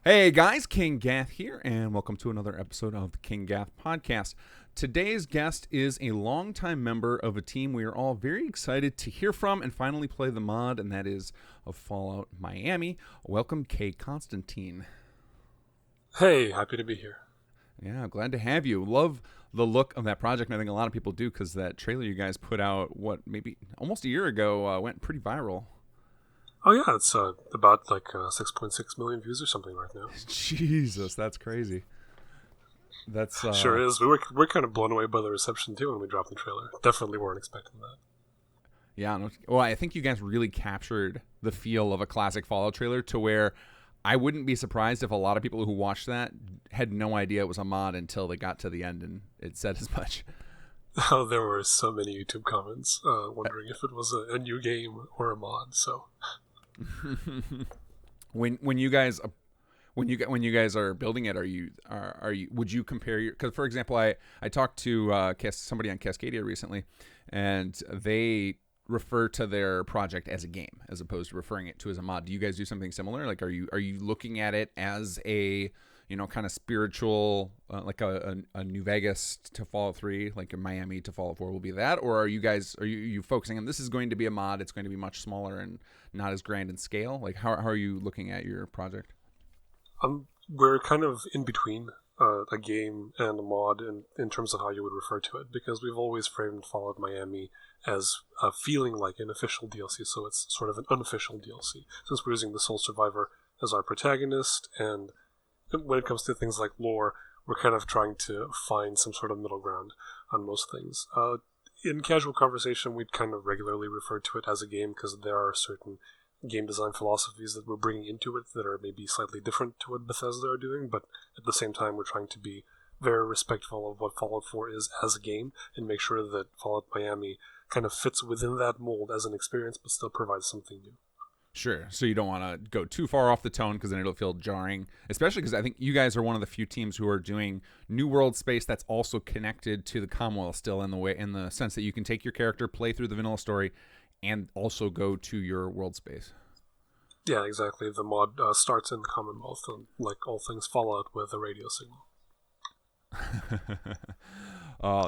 Hey guys, Kinggath here, and welcome to another episode of the Kinggath podcast. Today's guest is a longtime member of a team we are all very excited to hear from and finally play the mod, and that is of Fallout Miami. Welcome, K.constantine. Hey, happy to be here. Yeah, glad to have you. Love the look of that project, and I think a lot of people do because that trailer you guys put out, maybe almost a year ago, went pretty viral. Oh yeah, it's about 6.6 million views or something right now. Jesus, that's crazy. That's sure is. We're kind of blown away by the reception too when we dropped the trailer. Definitely weren't expecting that. Yeah, well, I think you guys really captured the feel of a classic Fallout trailer to where I wouldn't be surprised if a lot of people who watched that had no idea it was a mod until they got to the end and it said as much. Oh, there were so many YouTube comments wondering if it was a new game or a mod. So when you guys are building it, are you would you compare your, because for example I talked to somebody on Cascadia recently, and they refer to their project as a game as opposed to referring it to as a mod. Do you guys do something similar? Like, are you looking at it as a kind of spiritual, like a New Vegas to Fallout 3, like a Miami to Fallout 4 will be that? Or are you focusing on this is going to be a mod, it's going to be much smaller and not as grand in scale? Like, how are you looking at your project? We're kind of in between a game and a mod in terms of how you would refer to it, because we've always framed Fallout Miami as feeling like an official DLC, so it's sort of an unofficial DLC, since we're using the Sole Survivor as our protagonist, and when it comes to things like lore, we're kind of trying to find some sort of middle ground on most things. In casual conversation, we'd kind of regularly refer to it as a game because there are certain game design philosophies that we're bringing into it that are maybe slightly different to what Bethesda are doing, but at the same time, we're trying to be very respectful of what Fallout 4 is as a game and make sure that Fallout Miami kind of fits within that mold as an experience, but still provides something new. Sure. So you don't want to go too far off the tone because then it'll feel jarring, especially because I think you guys are one of the few teams who are doing New World space that's also connected to the Commonwealth still in the sense that you can take your character, play through the vanilla story, and also go to your world space. Yeah, exactly. The mod starts in the Commonwealth, and like all things Fallout, with a radio signal.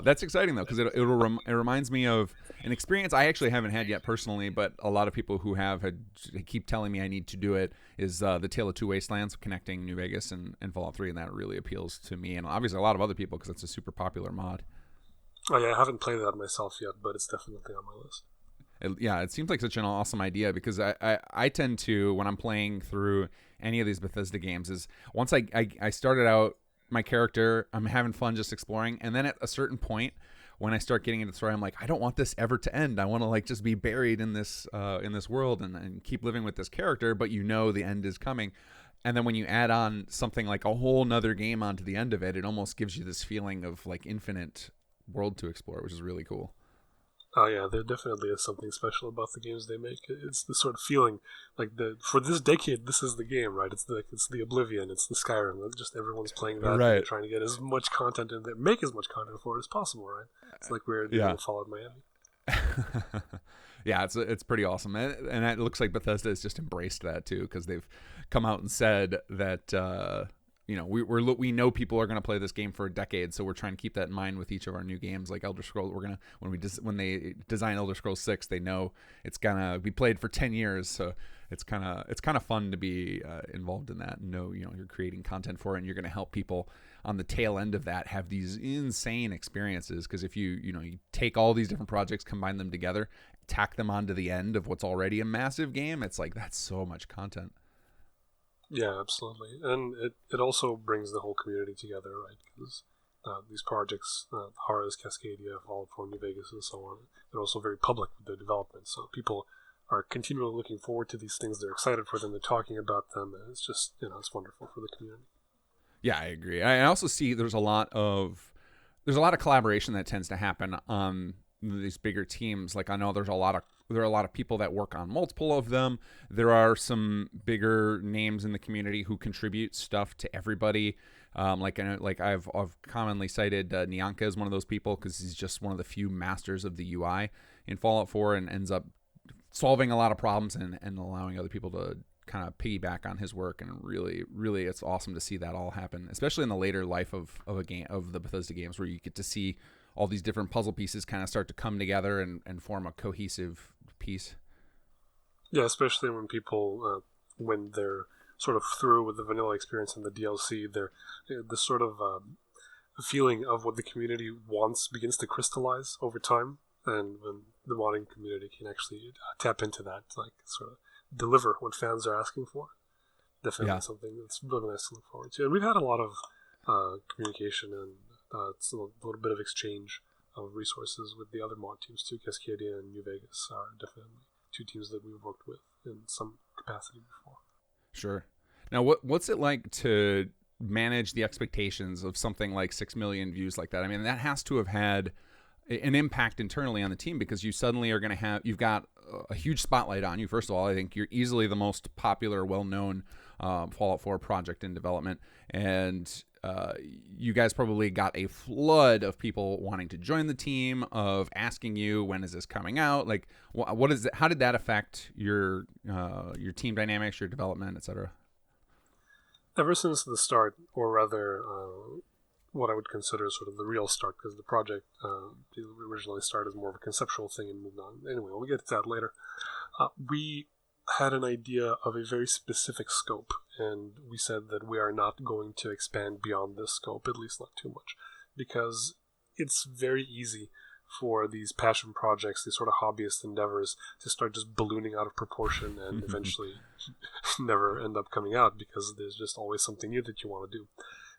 That's exciting though, because it reminds me of an experience I actually haven't had yet personally, but a lot of people who keep telling me I need to do it, is the Tale of Two Wastelands, connecting New Vegas and Fallout 3, and that really appeals to me and obviously a lot of other people because it's a super popular mod. Oh yeah, I haven't played that myself yet, but it's definitely on my list. It seems like such an awesome idea, because I tend to, when I'm playing through any of these Bethesda games, is once I started out my character, I'm having fun just exploring, and then at a certain point when I start getting into the story, I'm like, I don't want this ever to end. I want to just be buried in this world and keep living with this character, but the end is coming. And then when you add on something like a whole nother game onto the end of it, it almost gives you this feeling of like infinite world to explore, which is really cool. Oh yeah, there definitely is something special about the games they make. It's the sort of feeling like for this decade, this is the game, right? It's the Oblivion, it's the Skyrim. Just everyone's playing that, right? And trying to get as much content in there, make as much content for it as possible, right? It's like we're doing Fallout Miami. Yeah, it's pretty awesome, and it looks like Bethesda has just embraced that too, because they've come out and said that we know people are going to play this game for a decade, so we're trying to keep that in mind with each of our new games. Like Elder Scrolls, when they design Elder Scrolls 6, they know it's gonna be played for 10 years, so it's kind of fun to be involved in that and know you're creating content for it, and you're going to help people on the tail end of that have these insane experiences. Because if you take all these different projects, combine them together, tack them onto the end of what's already a massive game, it's like that's so much content. Yeah, absolutely, and it also brings the whole community together, right? Because these projects, Horus, Cascadia, Fallout 4, New Vegas, and so on, they're also very public with their development, so people are continually looking forward to these things. They're excited for them. They're talking about them, and it's just it's wonderful for the community. Yeah, I agree. I also see there's a lot of collaboration that tends to happen on these bigger teams. Like I know there are a lot of people that work on multiple of them. There are some bigger names in the community who contribute stuff to everybody. I've commonly cited Nyanka as one of those people, because he's just one of the few masters of the UI in Fallout 4 and ends up solving a lot of problems and allowing other people to kind of piggyback on his work, and really it's awesome to see that all happen, especially in the later life of a game, of the Bethesda games, where you get to see all these different puzzle pieces kind of start to come together and form a cohesive piece. Yeah, especially when people when they're sort of through with the vanilla experience and the DLC, the sort of feeling of what the community wants begins to crystallize over time, and when the modding community can actually tap into that, like sort of deliver what fans are asking for. Definitely something that's really nice to look forward to. And we've had a lot of communication and it's a little bit of exchange of resources with the other mod teams too. Cascadia and New Vegas are definitely two teams that we've worked with in some capacity before. Sure. Now, what's it like to manage the expectations of something like 6 million views like that? I mean, that has to have had an impact internally on the team, because you suddenly are going to you've got a huge spotlight on you. First of all, I think you're easily the most popular, well-known Fallout 4 project in development, and you guys probably got a flood of people wanting to join the team, of asking you, when is this coming out? Like, what is it? How did that affect your team dynamics, your development, etc.? Ever since the start, or rather, what I would consider sort of the real start, because the project originally started as more of a conceptual thing and moved on. Anyway, we'll get to that later. We had an idea of a very specific scope, and we said that we are not going to expand beyond this scope, at least not too much, because it's very easy for these passion projects, these sort of hobbyist endeavors, to start just ballooning out of proportion and eventually never end up coming out, because there's just always something new that you want to do.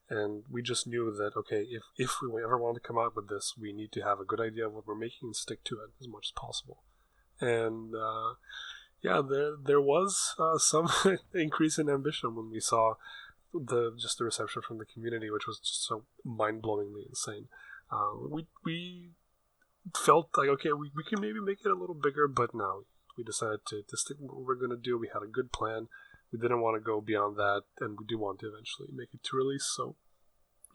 And we just knew that, okay, if we ever want to come out with this, we need to have a good idea of what we're making and stick to it as much as possible. And there was some increase in ambition when we saw the reception from the community, which was just so mind-blowingly insane. We felt like, okay, we can maybe make it a little bigger, but no, we decided to stick with what we're going to do. We had a good plan. We didn't want to go beyond that, and we do want to eventually make it to release. So,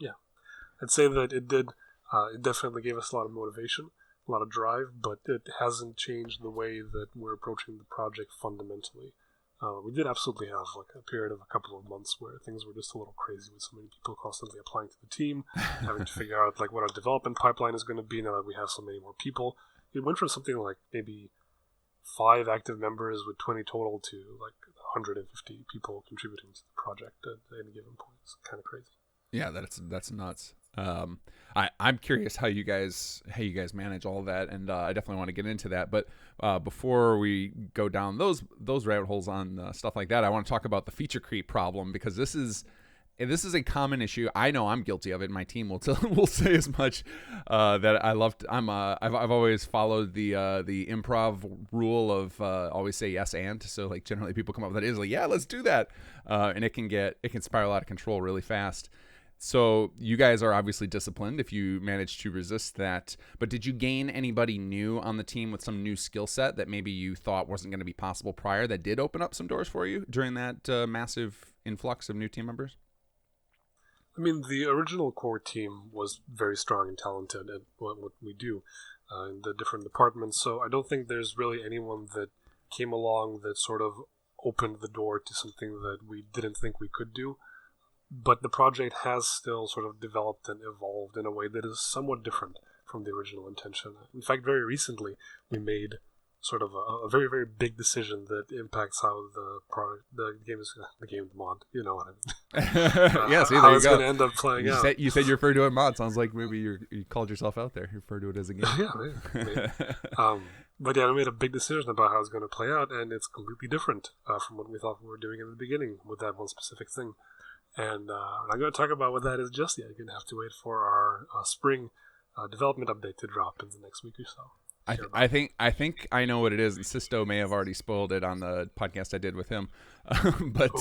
yeah, I'd say that it did. It definitely gave us a lot of motivation, a lot of drive, but it hasn't changed the way that we're approaching the project fundamentally. We did absolutely have like a period of a couple of months where things were just a little crazy, with so many people constantly applying to the team, having to figure out like what our development pipeline is going to be now that we have so many more people. It went from something like maybe 5 active members with 20 total to like 150 people contributing to the project at any given point. It's kind of crazy. Yeah, that's nuts. I'm curious how you guys manage all of that, and I definitely want to get into that. But before we go down those rabbit holes on stuff like that, I want to talk about the feature creep problem, because this is a common issue. I know I'm guilty of it. My team will say as much. That I loved. I've always followed the improv rule of always say yes and. So like generally people come up with that is like, yeah, let's do that, and it can spiral out of control really fast. So you guys are obviously disciplined if you manage to resist that. But did you gain anybody new on the team with some new skill set that maybe you thought wasn't going to be possible prior, that did open up some doors for you during that massive influx of new team members? I mean, the original core team was very strong and talented at what we do in the different departments, so I don't think there's really anyone that came along that sort of opened the door to something that we didn't think we could do. But the project has still sort of developed and evolved in a way that is somewhat different from the original intention. In fact, very recently, we made sort of a very, very big decision that impacts how the mod, you know what I mean. Yeah, see, how there you it's go. going to end up playing out. You said you referred to it mod. Sounds like maybe you called yourself out there. You referred to it as a game. Yeah, maybe. But yeah, we made a big decision about how it's going to play out, and it's completely different from what we thought we were doing in the beginning with that one specific thing. And I'm not going to talk about what that is just yet. You're going to have to wait for our spring development update to drop in the next week or so. I think I know what it is, and Sisto may have already spoiled it on the podcast I did with him. But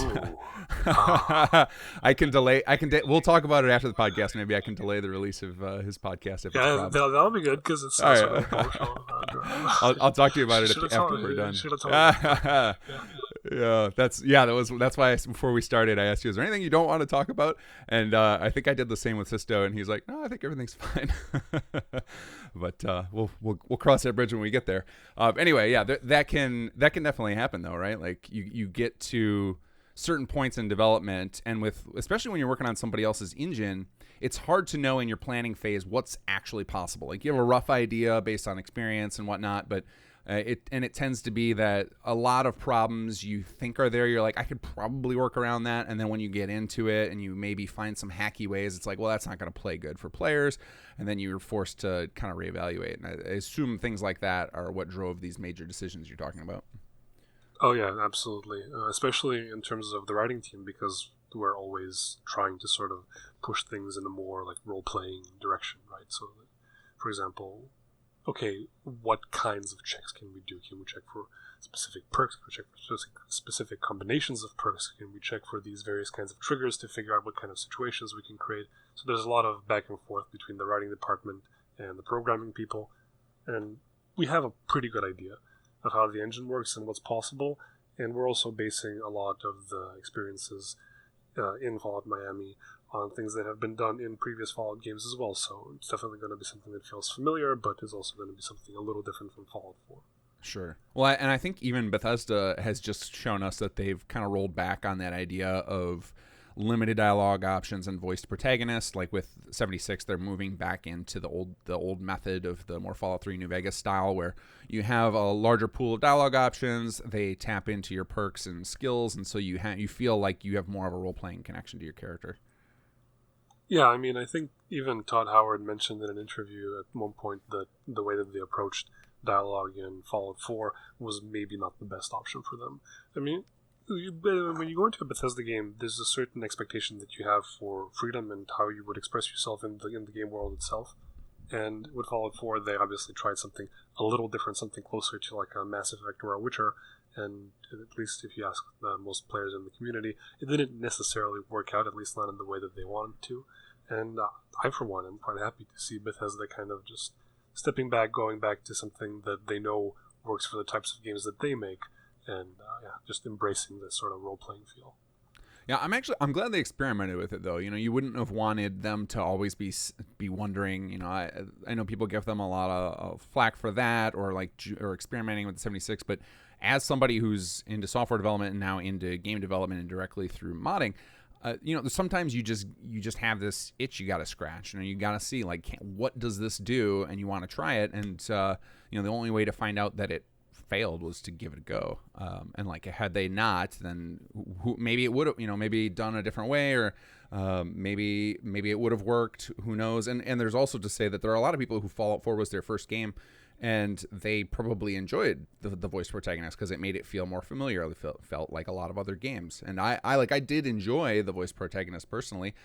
I can delay. We'll talk about it after the podcast. Maybe I can delay the release of his podcast. If that'll be good, because it's right. sort of emotional. I'll talk to you about it after we're done. That's why before we started, I asked you, is there anything you don't want to talk about? And I think I did the same with Sisto, and he's like, no, I think everything's fine. But we'll cross that bridge when we get there. Anyway, yeah, that can definitely happen though, right? Like you get to certain points in development, and especially when you're working on somebody else's engine, it's hard to know in your planning phase what's actually possible. Like you have a rough idea based on experience and whatnot, but it tends to be that a lot of problems you think are there, you're like, I could probably work around that, and then when you get into it and you maybe find some hacky ways, it's like, well, that's not going to play good for players, and then you're forced to kind of reevaluate. And I assume things like that are what drove these major decisions you're talking about. Oh yeah, absolutely. Especially in terms of the writing team, because we're always trying to sort of push things in a more like role-playing direction, right? So, for example, okay, what kinds of checks can we do? Can we check for specific perks? Can we check for specific combinations of perks? Can we check for these various kinds of triggers to figure out what kind of situations we can create? So there's a lot of back and forth between the writing department and the programming people, and we have a pretty good idea of how the engine works and what's possible, and we're also basing a lot of the experiences in Fallout Miami on things that have been done in previous Fallout games as well, so it's definitely going to be something that feels familiar, but is also going to be something a little different from Fallout 4. Sure. Well, and I think even Bethesda has just shown us that they've kind of rolled back on that idea of limited dialogue options and voiced protagonists. Like with 76, they're moving back into the old method of the more Fallout 3 New Vegas style, where you have a larger pool of dialogue options. They tap into your perks and skills, and so you feel like you have more of a role-playing connection to your character. Yeah, I mean, I think even Todd Howard mentioned in an interview at one point that the way that they approached dialogue in Fallout 4 was maybe not the best option for them. I mean, when you go into a Bethesda game, there's a certain expectation that you have for freedom and how you would express yourself in the game world itself. And with Fallout 4, they obviously tried something a little different, something closer to like a Mass Effect or a Witcher. And at least if you ask most players in the community, it didn't necessarily work out, at least not in the way that they wanted to. And I, for one, am quite happy to see Bethesda kind of just stepping back, going back to something that they know works for the types of games that they make, and just embracing this sort of role-playing feel. Yeah, I'm glad they experimented with it though. You know, you wouldn't have wanted them to always be wondering. You know, I know people give them a lot of flack for that, or experimenting with the 76. But as somebody who's into software development and now into game development and directly through modding, you know, sometimes you just have this itch you got to scratch. You know, you got to see like, what does this do, and you want to try it. And you know, the only way to find out that it failed was to give it a go. And like, had they not, then maybe it would have, you know, maybe done a different way, or maybe it would have worked. Who knows? And there's also to say that there are a lot of people who Fallout 4 was their first game, and they probably enjoyed the voice protagonist because it made it feel more familiar. It felt like a lot of other games. And I did enjoy the voice protagonist personally,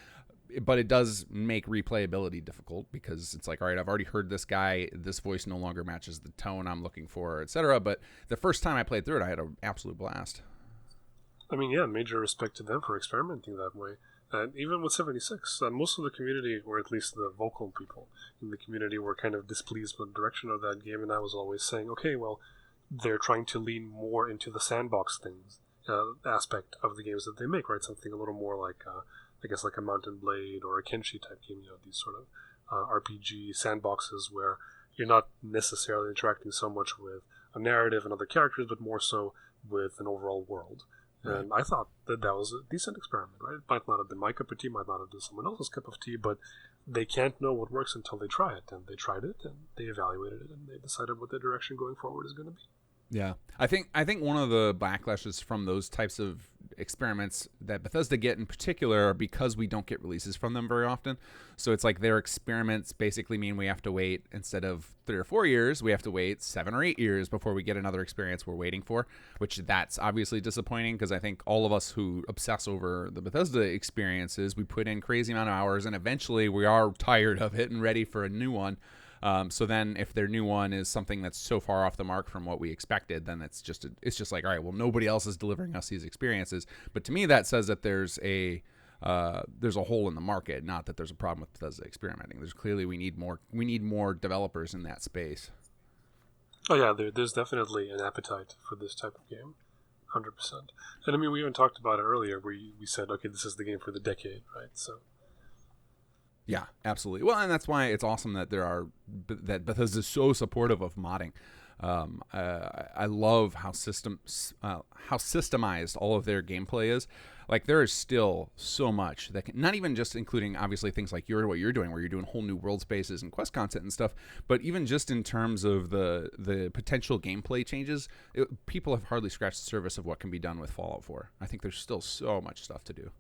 but it does make replayability difficult because it's like, all right, I've already heard this guy, this voice no longer matches the tone I'm looking for, etc. But the first time I played through it, I had an absolute blast. I mean, yeah, major respect to them for experimenting that way. And even with 76, most of the community, or at least the vocal people in the community, were kind of displeased with the direction of that game, and I was always saying, okay, well, they're trying to lean more into the sandbox things, aspect of the games that they make, right? Something a little more like, I guess, like a Mount and Blade or a Kenshi type game, you know, these sort of RPG sandboxes where you're not necessarily interacting so much with a narrative and other characters, but more so with an overall world. And I thought that was a decent experiment, right? It might not have been my cup of tea, might not have been someone else's cup of tea, but they can't know what works until they try it. And they tried it, and they evaluated it, and they decided what the direction going forward is going to be. Yeah, I think one of the backlashes from those types of experiments that Bethesda get in particular are because we don't get releases from them very often. So it's like their experiments basically mean we have to wait, instead of 3 or 4 years, we have to wait 7 or 8 years before we get another experience we're waiting for, which that's obviously disappointing because I think all of us who obsess over the Bethesda experiences, we put in crazy amount of hours and eventually we are tired of it and ready for a new one. So then if their new one is something that's so far off the mark from what we expected, then it's just like, all right, well, nobody else is delivering us these experiences. But to me, that says that there's a hole in the market, not that there's a problem with Bethesda experimenting. There's clearly we need more developers in that space. Oh yeah, there's definitely an appetite for this type of game. 100%. And I mean, we even talked about it earlier, where we said, okay, this is the game for the decade, right? So. Yeah, absolutely. Well, and that's why it's awesome that that Bethesda is so supportive of modding. I love how systemized all of their gameplay is. Like there is still so much that can, not even just including obviously things like what you're doing, where you're doing whole new world spaces and quest content and stuff, but even just in terms of the potential gameplay changes, people have hardly scratched the surface of what can be done with Fallout 4. I think there's still so much stuff to do.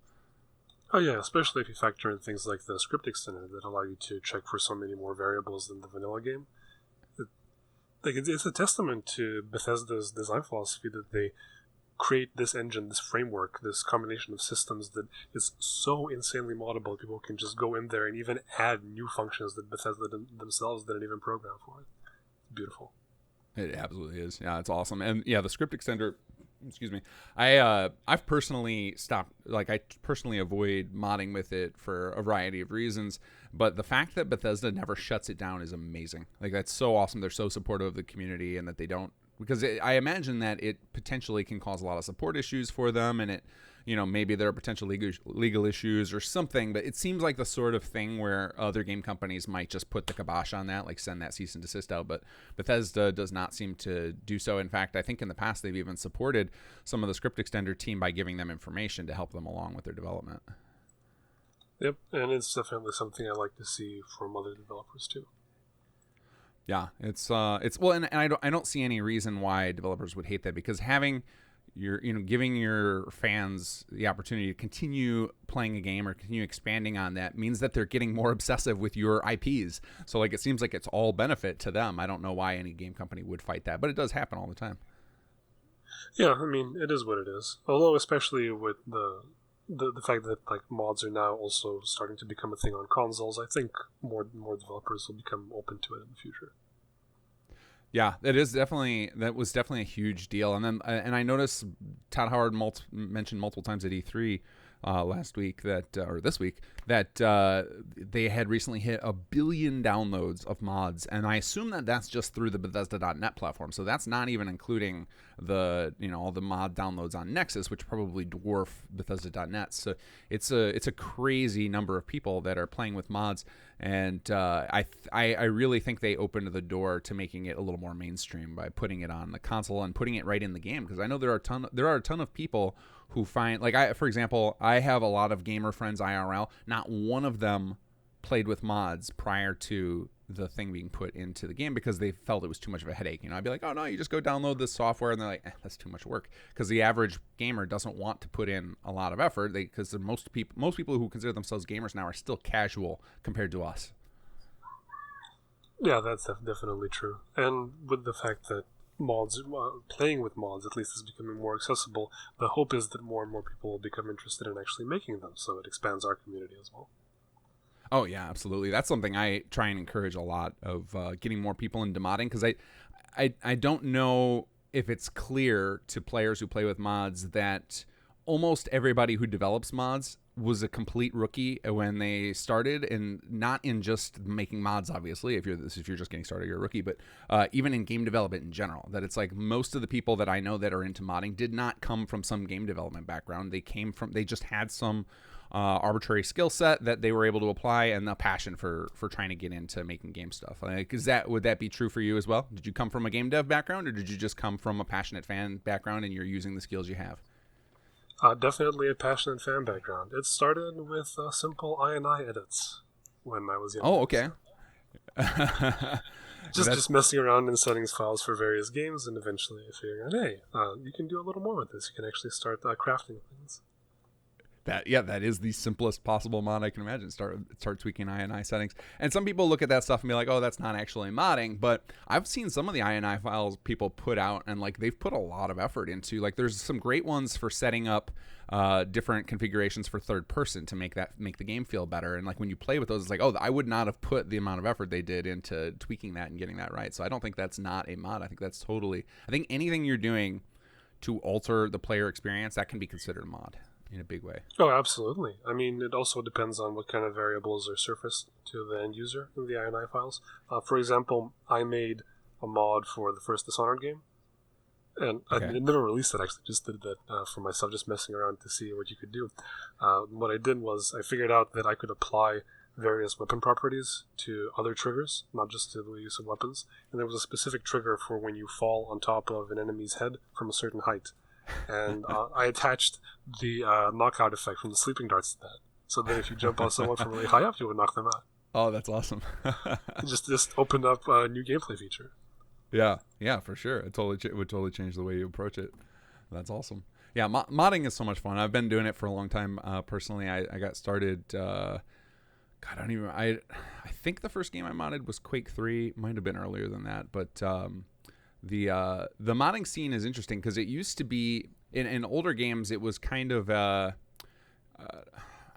Oh yeah, especially if you factor in things like the script extender that allow you to check for so many more variables than the vanilla game. It's a testament to Bethesda's design philosophy that they create this engine, this framework, this combination of systems that is so insanely moddable. People can just go in there and even add new functions that Bethesda themselves didn't even program for it. It's beautiful. It absolutely is. Yeah, it's awesome. And yeah, the script extender, excuse me, I've personally stopped, like I personally avoid modding with it for a variety of reasons, but the fact that Bethesda never shuts it down is amazing. Like that's so awesome. They're so supportive of the community, and that they don't, because I imagine that it potentially can cause a lot of support issues for them, and it, maybe there are potential legal issues or something, but it seems like the sort of thing where other game companies might just put the kibosh on that, like send that cease and desist out, but Bethesda does not seem to do so. In fact, I think in the past they've even supported some of the script extender team by giving them information to help them along with their development. Yep, and it's definitely something I like to see from other developers too. Yeah, it's well, and I don't see any reason why developers would hate that, because having giving your fans the opportunity to continue playing a game or continue expanding on that means that they're getting more obsessive with your IPs. So like it seems like it's all benefit to them. I don't know why any game company would fight that, but it does happen all the time. Yeah, I mean, it is what it is. Although especially with the fact that like mods are now also starting to become a thing on consoles, I think more developers will become open to it in the future. Yeah, that was definitely a huge deal. And then I noticed Todd Howard mentioned multiple times at E3 last week or this week that they had recently hit 1 billion downloads of mods, and I assume that that's just through the Bethesda.net platform. So that's not even including all the mod downloads on Nexus, which probably dwarf Bethesda.net. So it's a crazy number of people that are playing with mods, and I really think they opened the door to making it a little more mainstream by putting it on the console and putting it right in the game, because I know there are a ton of people who find, like, for example, I have a lot of gamer friends IRL. Not one of them played with mods prior to the thing being put into the game because they felt it was too much of a headache. I'd be like, oh no, you just go download this software, and they're like, that's too much work, because the average gamer doesn't want to put in a lot of effort. Because most people who consider themselves gamers now are still casual compared to us. Yeah, that's definitely true. And with the fact that mods, playing with mods at least, is becoming more accessible, the hope is that more and more people will become interested in actually making them, so it expands our community as well. Oh yeah, absolutely. That's something I try and encourage a lot, of getting more people into modding, because I don't know if it's clear to players who play with mods that almost everybody who develops mods was a complete rookie when they started, and not in just making mods. Obviously, if you're just getting started, you're a rookie, but even in game development in general, that it's like most of the people that I know that are into modding did not come from some game development background. They just had some arbitrary skill set that they were able to apply, and a passion for trying to get into making game stuff. Like, would that be true for you as well? Did you come from a game dev background, or did you just come from a passionate fan background and you're using the skills you have? Definitely a passionate fan background. It started with simple INI edits when I was young. Oh, okay. Just messing around in settings files for various games, and eventually figuring out, hey, you can do a little more with this. You can actually start crafting things. That is the simplest possible mod I can imagine. Start tweaking INI settings. And some people look at that stuff and be like, oh, that's not actually modding. But I've seen some of the INI files people put out, and like they've put a lot of effort into. Like there's some great ones for setting up different configurations for third person to make the game feel better. And like when you play with those, it's like, oh, I would not have put the amount of effort they did into tweaking that and getting that right. So I don't think that's not a mod. I think anything you're doing to alter the player experience, that can be considered a mod in a big way. Oh, absolutely. I mean, it also depends on what kind of variables are surfaced to the end user in the INI files. For example, I made a mod for the first Dishonored game, And I Okay. never released it, actually. Just did that for myself, just messing around to see what you could do. What I did was I figured out that I could apply various weapon properties to other triggers, not just to the use of weapons. And there was a specific trigger for when you fall on top of an enemy's head from a certain height. And I attached the knockout effect from the sleeping darts to that. So that if you jump on someone from really high up, you would knock them out. Oh, that's awesome. It just opened up a new gameplay feature. Yeah, for sure. It would totally change the way you approach it. That's awesome. Yeah, modding is so much fun. I've been doing it for a long time. Personally, I got started. God, I don't even. I think the first game I modded was Quake 3. Might have been earlier than that, but the modding scene is interesting because it used to be in older games. It was kind of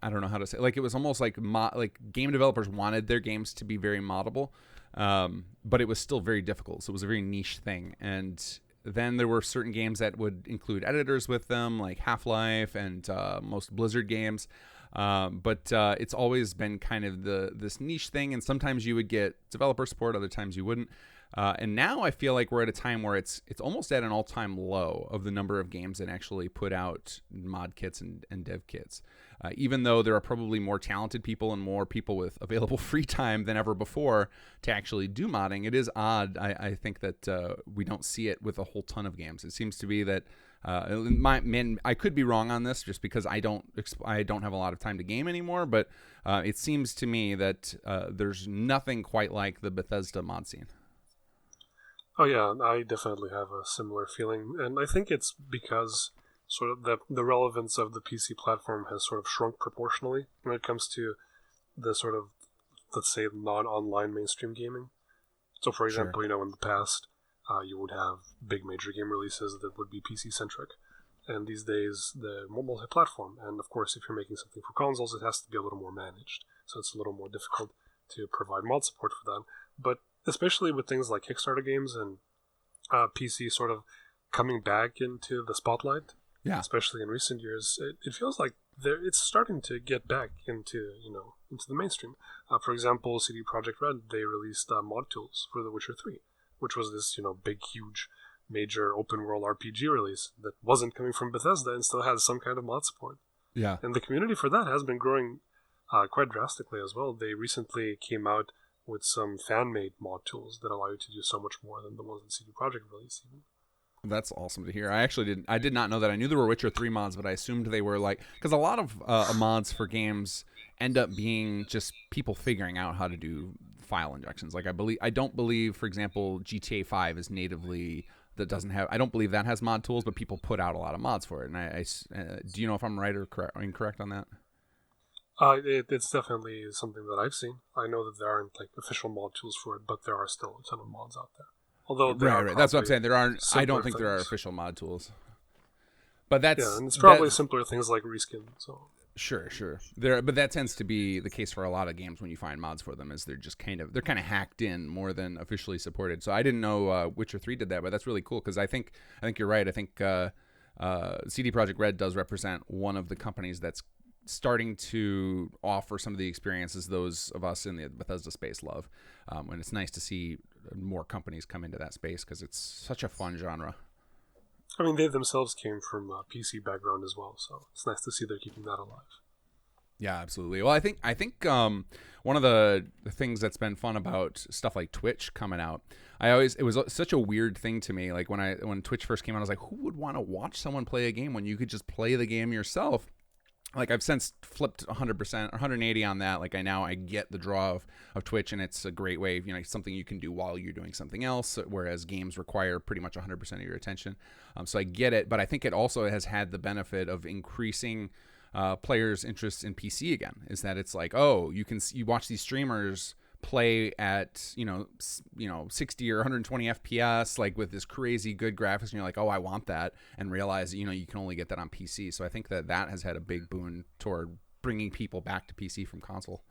I don't know how to say. Like it was almost like game developers wanted their games to be very moddable, but it was still very difficult. So it was a very niche thing. And then there were certain games that would include editors with them, like Half-Life and most Blizzard games. But it's always been kind of this niche thing. And sometimes you would get developer support, other times you wouldn't. And now I feel like we're at a time where it's almost at an all-time low of the number of games that actually put out mod kits and dev kits. Even though there are probably more talented people and more people with available free time than ever before to actually do modding, it is odd. I think that we don't see it with a whole ton of games. It seems to be that I could be wrong on this just because I don't have a lot of time to game anymore. But it seems to me that there's nothing quite like the Bethesda mod scene. Oh yeah, I definitely have a similar feeling, and I think it's because sort of the relevance of the PC platform has sort of shrunk proportionally when it comes to the sort of, let's say, non-online mainstream gaming. So, for example, Sure. in the past, you would have big major game releases that would be PC-centric, and these days they're more multi-platform. And of course, if you're making something for consoles, it has to be a little more managed, so it's a little more difficult to provide mod support for that. But especially with things like Kickstarter games and PC sort of coming back into the spotlight, Yeah. especially in recent years, it feels like it's starting to get back into the mainstream. For example, CD Projekt Red, they released mod tools for The Witcher 3, which was this big, huge, major open world RPG release that wasn't coming from Bethesda and still has some kind of mod support. Yeah. And the community for that has been growing quite drastically as well. They recently came out with some fan-made mod tools that allow you to do so much more than the ones that CD Projekt released. Even. That's awesome to hear. I did not know that. I knew there were Witcher 3 mods, but I assumed they were like, because a lot of mods for games end up being just people figuring out how to do file injections. Like I don't believe, for example, GTA 5 is natively I don't believe that has mod tools, but people put out a lot of mods for it. And do you know if I'm right or incorrect on that? It's definitely something that I've seen. I know that there aren't like official mod tools for it, but there are still a ton of mods out there. Although Right. That's what I'm saying. I don't think there are things. official mod tools. But that's and it's probably simpler things like reskin. So sure. But that tends to be the case for a lot of games when you find mods for them, is they're kind of hacked in more than officially supported. So I didn't know Witcher 3 did that, but that's really cool because I think you're right. I think CD Projekt Red does represent one of the companies that's starting to offer some of the experiences those of us in the Bethesda space love. And it's nice to see more companies come into that space because it's such a fun genre. I mean, they themselves came from a PC background as well, so it's nice to see they're keeping that alive. Yeah, absolutely. Well, I think one of the things that's been fun about stuff like Twitch coming out, it was such a weird thing to me. Like when Twitch first came out, I was like, who would want to watch someone play a game when you could just play the game yourself? Like I've since flipped 100% or 180 on that. Like I get the draw of Twitch, and it's a great way, something you can do while you're doing something else, whereas games require pretty much 100% of your attention. So I get it, but I think it also has had the benefit of increasing players' interest in PC again. Is that it's like, oh, you watch these streamers play at 60 or 120 FPS, like with this crazy good graphics, and you're like, oh, I want that, and realize you can only get that on PC. So I think that has had a big boon toward bringing people back to PC from console.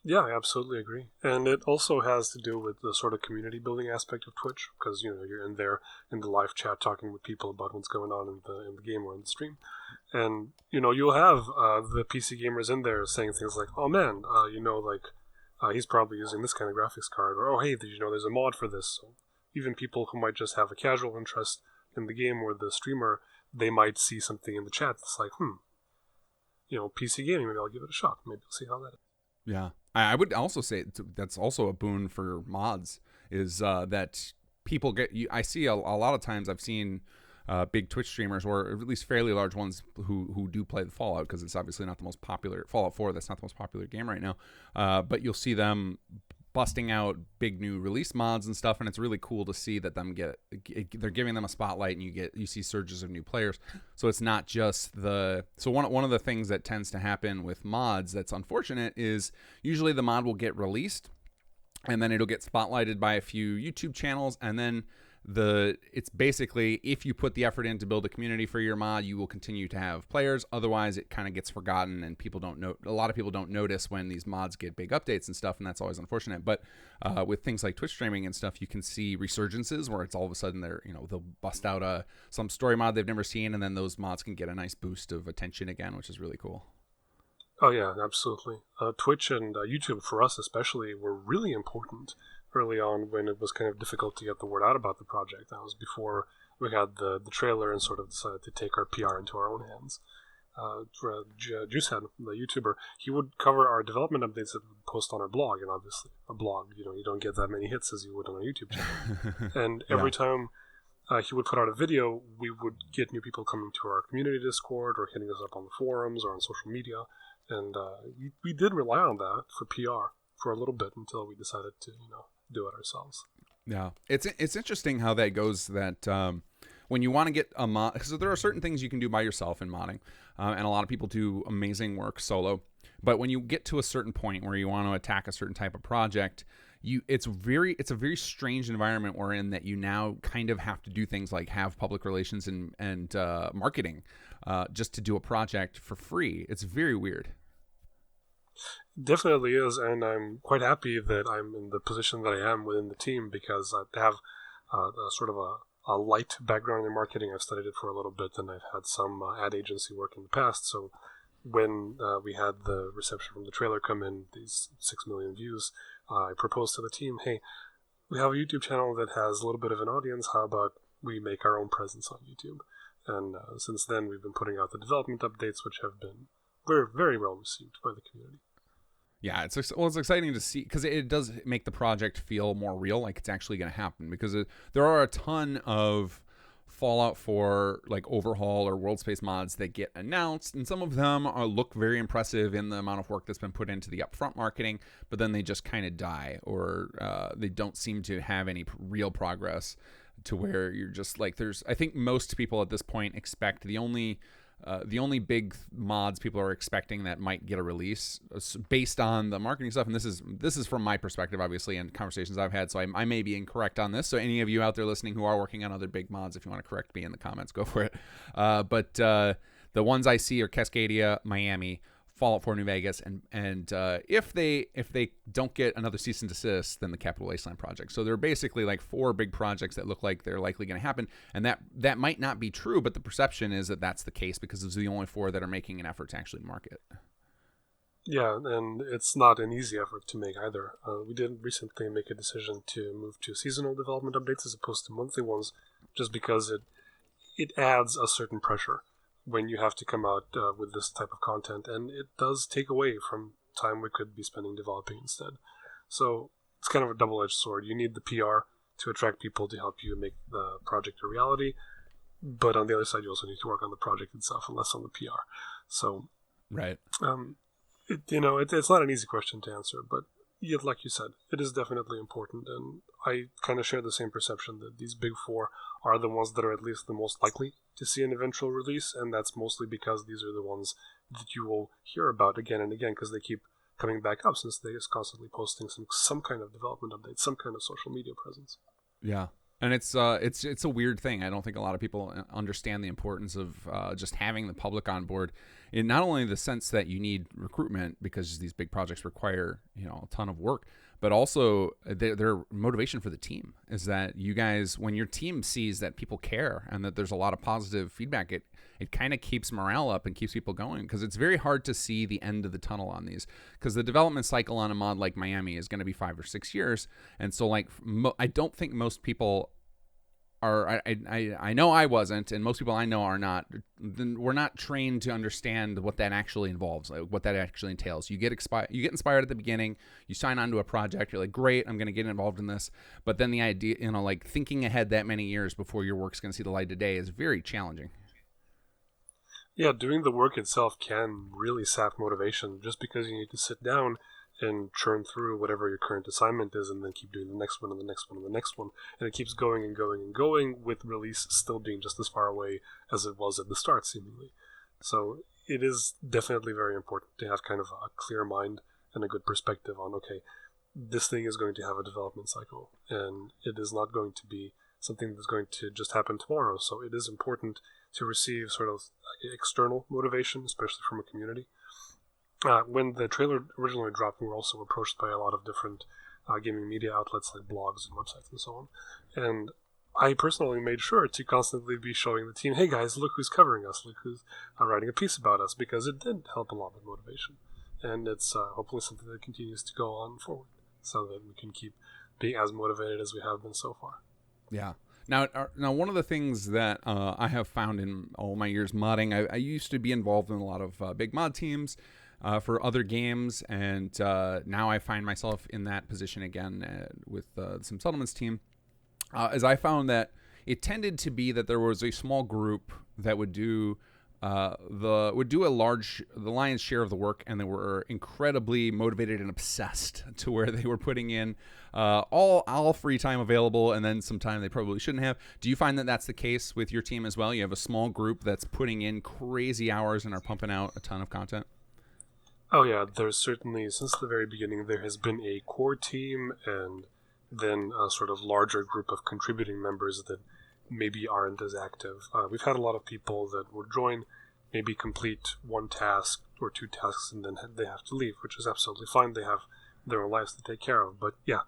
Yeah, I absolutely agree. And it also has to do with the sort of community building aspect of Twitch, because you're in there in the live chat talking with people about what's going on in the game or in the stream, and you'll have the PC gamers in there saying things like, oh man, he's probably using this kind of graphics card, or oh hey, there's a mod for this. So even people who might just have a casual interest in the game or the streamer, they might see something in the chat that's like, PC gaming, maybe I'll give it a shot. Maybe I'll see how that is. Yeah. I would also say that's also a boon for mods is that people get you. I see a lot of times I've seen big Twitch streamers, or at least fairly large ones, who do play the Fallout, because it's obviously not the most popular Fallout 4. That's not the most popular game right now. But you'll see them busting out big new release mods and stuff, and it's really cool to see that they're giving them a spotlight, and you see surges of new players. So it's not just one of the things that tends to happen with mods that's unfortunate is usually the mod will get released, and then it'll get spotlighted by a few YouTube channels, and then it's basically, if you put the effort in to build a community for your mod, you will continue to have players. Otherwise, it kind of gets forgotten, and a lot of people don't notice when these mods get big updates and stuff, and that's always unfortunate. But with things like Twitch streaming and stuff, you can see resurgences where it's all of a sudden they'll bust out some story mod they've never seen, and then those mods can get a nice boost of attention again, which is really cool. Oh yeah, absolutely. Twitch and YouTube for us especially were really important early on when it was kind of difficult to get the word out about the project. That was before we had the trailer and sort of decided to take our PR into our own hands. Juicehead, the YouTuber, he would cover our development updates that we post on our blog, and obviously a blog, you don't get that many hits as you would on a YouTube channel. And every time he would put out a video, we would get new people coming to our community Discord or hitting us up on the forums or on social media, and we did rely on that for PR for a little bit until we decided to do it ourselves. Yeah, it's interesting how that goes. That when you want to get a mod, because there are certain things you can do by yourself in modding, and a lot of people do amazing work solo. But when you get to a certain point where you want to attack a certain type of project, it's a very strange environment we're in, that you now kind of have to do things like have public relations and marketing just to do a project for free. It's very weird. Definitely is, and I'm quite happy that I'm in the position that I am within the team, because I have sort of a light background in marketing. I've studied it for a little bit, and I've had some ad agency work in the past. So when we had the reception from the trailer come in, these 6 million views, I proposed to the team, hey, we have a YouTube channel that has a little bit of an audience. How about we make our own presence on YouTube? And since then, we've been putting out the development updates, which have been very, very well received by the community. Yeah, it's exciting to see, because it does make the project feel more real, like it's actually going to happen. Because there are a ton of Fallout 4 like overhaul or world space mods that get announced, and some of them look very impressive in the amount of work that's been put into the upfront marketing, but then they just kind of die, or they don't seem to have any real progress to where you're just like, I think most people at this point expect the only big mods people are expecting that might get a release based on the marketing stuff, and this is from my perspective, obviously, and conversations I've had, so I may be incorrect on this. So any of you out there listening who are working on other big mods, if you want to correct me in the comments, go for it. But the ones I see are Cascadia, Miami, Fallout 4 New Vegas, and if they don't get another cease and desist, then the Capital Wasteland project. So there are basically like 4 big projects that look like they're likely going to happen, and that might not be true, but the perception is that that's the case because those are the only 4 that are making an effort to actually market. Yeah, and it's not an easy effort to make either. We did recently make a decision to move to seasonal development updates as opposed to monthly ones, just because it adds a certain pressure when you have to come out with this type of content, and it does take away from time we could be spending developing instead. So it's kind of a double-edged sword. You need the PR to attract people to help you make the project a reality, but on the other side, you also need to work on the project itself and less on the PR. So, right. It's not an easy question to answer, but yet, like you said, it is definitely important, and I kind of share the same perception that these big 4 are the ones that are at least the most likely to see an eventual release, and that's mostly because these are the ones that you will hear about again and again, because they keep coming back up since they are constantly posting some kind of development update, some kind of social media presence. Yeah. And it's a weird thing. I don't think a lot of people understand the importance of just having the public on board, in not only the sense that you need recruitment because these big projects require a ton of work, but also their motivation for the team is that you guys, when your team sees that people care and that there's a lot of positive feedback, it kind of keeps morale up and keeps people going, because it's very hard to see the end of the tunnel on these, because the development cycle on a mod like Miami is going to be 5 or 6 years. And so I don't think most people are I know I wasn't, and most people I know are not. We're not trained to understand what that actually involves, like what that actually entails. You get inspired at the beginning, you sign on to a project, you're like, great, I'm going to get involved in this. But then the idea, like thinking ahead that many years before your work's going to see the light of day is very challenging. Yeah, doing the work itself can really sap motivation just because you need to sit down and churn through whatever your current assignment is and then keep doing the next one and the next one and the next one. And it keeps going and going and going, with release still being just as far away as it was at the start, seemingly. So it is definitely very important to have kind of a clear mind and a good perspective on, okay, this thing is going to have a development cycle, and it is not going to be something that's going to just happen tomorrow. So it is important to receive sort of external motivation, especially from a community. When the trailer originally dropped, we were also approached by a lot of different gaming media outlets like blogs and websites and so on. And I personally made sure to constantly be showing the team, hey guys, look who's covering us, look who's writing a piece about us, because it did help a lot with motivation. And it's hopefully something that continues to go on forward so that we can keep being as motivated as we have been so far. Yeah. Now, one of the things that I have found in all my years modding, I used to be involved in a lot of big mod teams for other games, and now I find myself in that position again with the Sim Settlements team, as I found that it tended to be that there was a small group that would do the lion's share of the work, and they were incredibly motivated and obsessed to where they were putting in all free time available, and then some time they probably shouldn't have. Do you find that that's the case with your team as well? You have a small group that's putting in crazy hours and are pumping out a ton of content? Oh yeah, there's certainly, since the very beginning, there has been a core team and then a sort of larger group of contributing members that maybe aren't as active. We've had a lot of people that will join, maybe complete one task or two tasks, and then they have to leave, which is absolutely fine. They have their own lives to take care of. But yeah,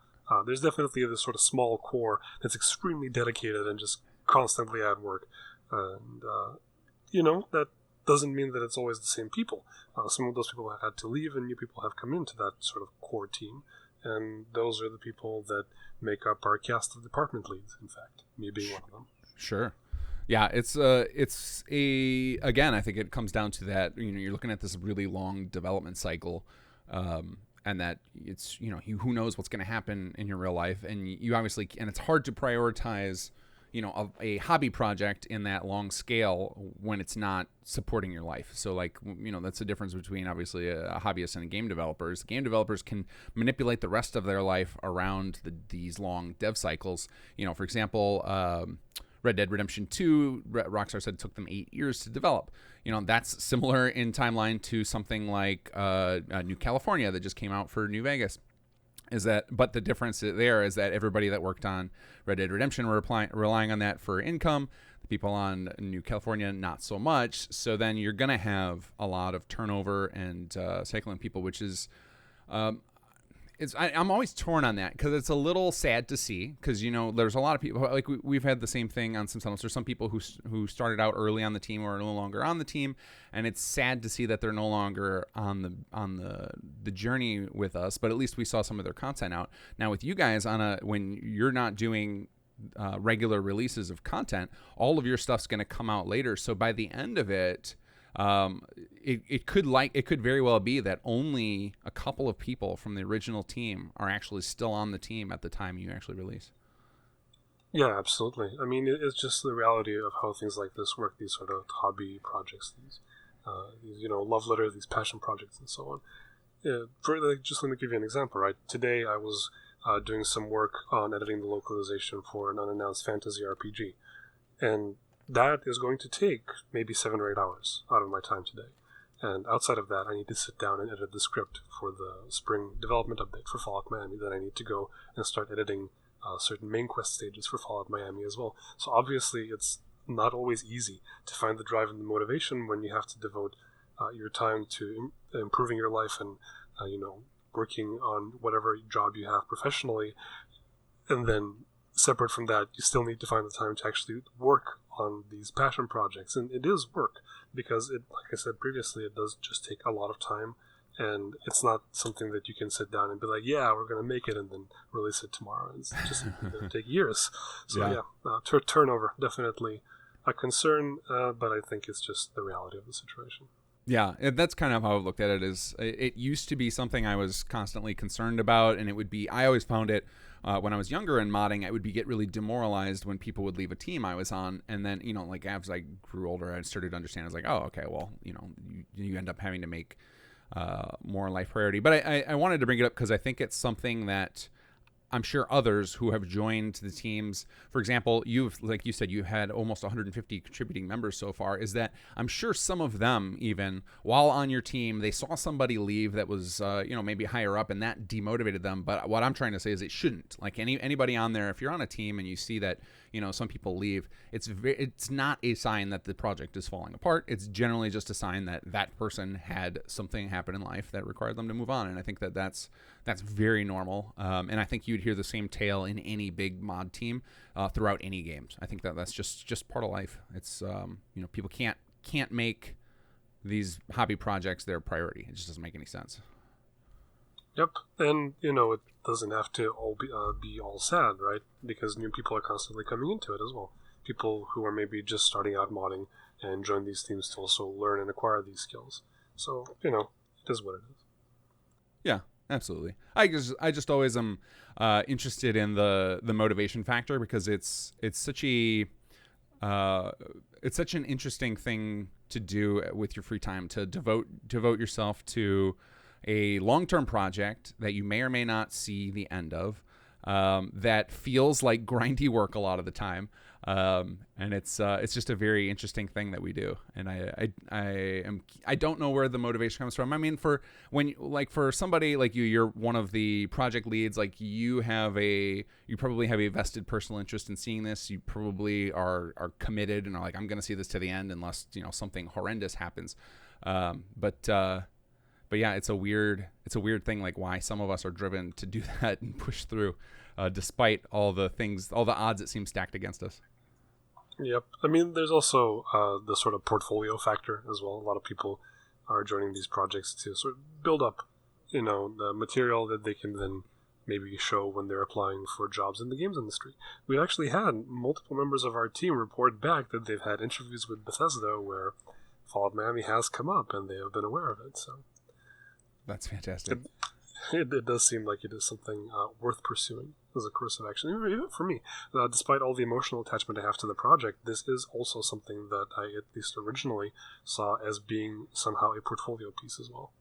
there's definitely this sort of small core that's extremely dedicated and just constantly at work. And, that doesn't mean that it's always the same people. Some of those people have had to leave, and new people have come into that sort of core team. And those are the people that make up our cast of department leads, in fact, me being one of them. Sure. Yeah, it's again, I think it comes down to that, you're looking at this really long development cycle, and that it's, who knows what's going to happen in your real life, and you obviously, and it's hard to prioritize, a hobby project in that long scale when it's not supporting your life. So like, that's the difference between obviously a hobbyist and a game developers. Game developers can manipulate the rest of their life around these long dev cycles. For example, Red Dead Redemption 2, Rockstar said it took them 8 years to develop. That's similar in timeline to something like New California that just came out for New Vegas. But the difference there is that everybody that worked on Red Dead Redemption were relying on that for income. The people on New California, not so much. So then you're going to have a lot of turnover and cycling people, which is... I'm always torn on that because it's a little sad to see because, there's a lot of people, like we've had the same thing on some settlements. There's some people who started out early on the team or are no longer on the team, and it's sad to see that they're no longer on the journey with us, but at least we saw some of their content out. Now with you guys when you're not doing regular releases of content, all of your stuff's going to come out later. So by the end of it, it could very well be that only a couple of people from the original team are actually still on the team at the time you actually release. Yeah, absolutely. I mean, it's just the reality of how things like this work. These sort of hobby projects, these love letters, these passion projects, and so on. Just let me give you an example. Right, today I was doing some work on editing the localization for an unannounced fantasy RPG, and that is going to take maybe 7 or 8 hours out of my time today. And outside of that, I need to sit down and edit the script for the spring development update for Fallout Miami. Then I need to go and start editing certain main quest stages for Fallout Miami as well. So obviously it's not always easy to find the drive and the motivation when you have to devote your time to improving your life and working on whatever job you have professionally. And then separate from that, you still need to find the time to actually work on these passion projects. And it is work because like I said previously, it does just take a lot of time and it's not something that you can sit down and be like, yeah, we're going to make it and then release it tomorrow. It's just going to take years. So turnover, definitely a concern, but I think it's just the reality of the situation. Yeah, that's kind of how I looked at it. Is it used to be something I was constantly concerned about, and it would be, I always found it when I was younger in modding, I would get really demoralized when people would leave a team I was on, and then, you know, like as I grew older, I started to understand. I was like, oh, okay, well, you know, you end up having to make more life priority. But I wanted to bring it up because I think it's something that I'm sure others who have joined the teams, for example, like you said, you had almost 150 contributing members so far, is that I'm sure some of them, even while on your team, they saw somebody leave that was, maybe higher up, and that demotivated them. But what I'm trying to say is it shouldn't. Like anybody on there, if you're on a team and you see that, you know, some people leave, it's not a sign that the project is falling apart. It's generally just a sign that that person had something happen in life that required them to move on. And I think that's very normal. And I think you'd hear the same tale in any big mod team throughout any games. I think that's just part of life. It's people can't make these hobby projects their priority. It just doesn't make any sense. Yep, and it doesn't have to all be all sad, right? Because new people are constantly coming into it as well. People who are maybe just starting out modding and join these teams to also learn and acquire these skills. So it is what it is. Yeah, absolutely. I just always am interested in the motivation factor, because it's such an interesting thing to do with your free time, to devote yourself to a long-term project that you may or may not see the end of, that feels like grindy work a lot of the time, and it's just a very interesting thing that we do. And I don't know where the motivation comes from. I mean, for somebody like you're one of the project leads. Like you probably have a vested personal interest in seeing this. You probably are committed and are like, I'm going to see this to the end unless something horrendous happens. But yeah, it's a weird thing, like why some of us are driven to do that and push through, despite all the odds that seem stacked against us. Yep. I mean, there's also the sort of portfolio factor as well. A lot of people are joining these projects to sort of build up, the material that they can then maybe show when they're applying for jobs in the games industry. We actually had multiple members of our team report back that they've had interviews with Bethesda where Fallout Miami has come up and they have been aware of it. So that's fantastic. It does seem like it is something worth pursuing as a course of action. Even for me, despite all the emotional attachment I have to the project, this is also something that I at least originally saw as being somehow a portfolio piece as well.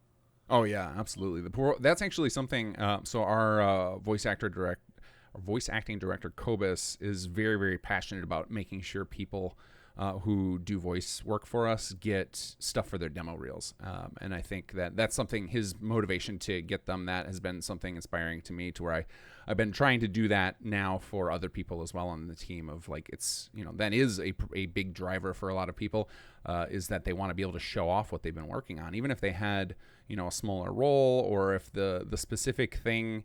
Oh yeah, absolutely. That's actually something. So our voice acting director Kobus is very, very passionate about making sure people who do voice work for us get stuff for their demo reels. And I think that's something, his motivation to get them, that has been something inspiring to me, to where I've been trying to do that now for other people as well on the team, of like, it's, that is a big driver for a lot of people, is that they want to be able to show off what they've been working on, even if they had, a smaller role, or if the specific thing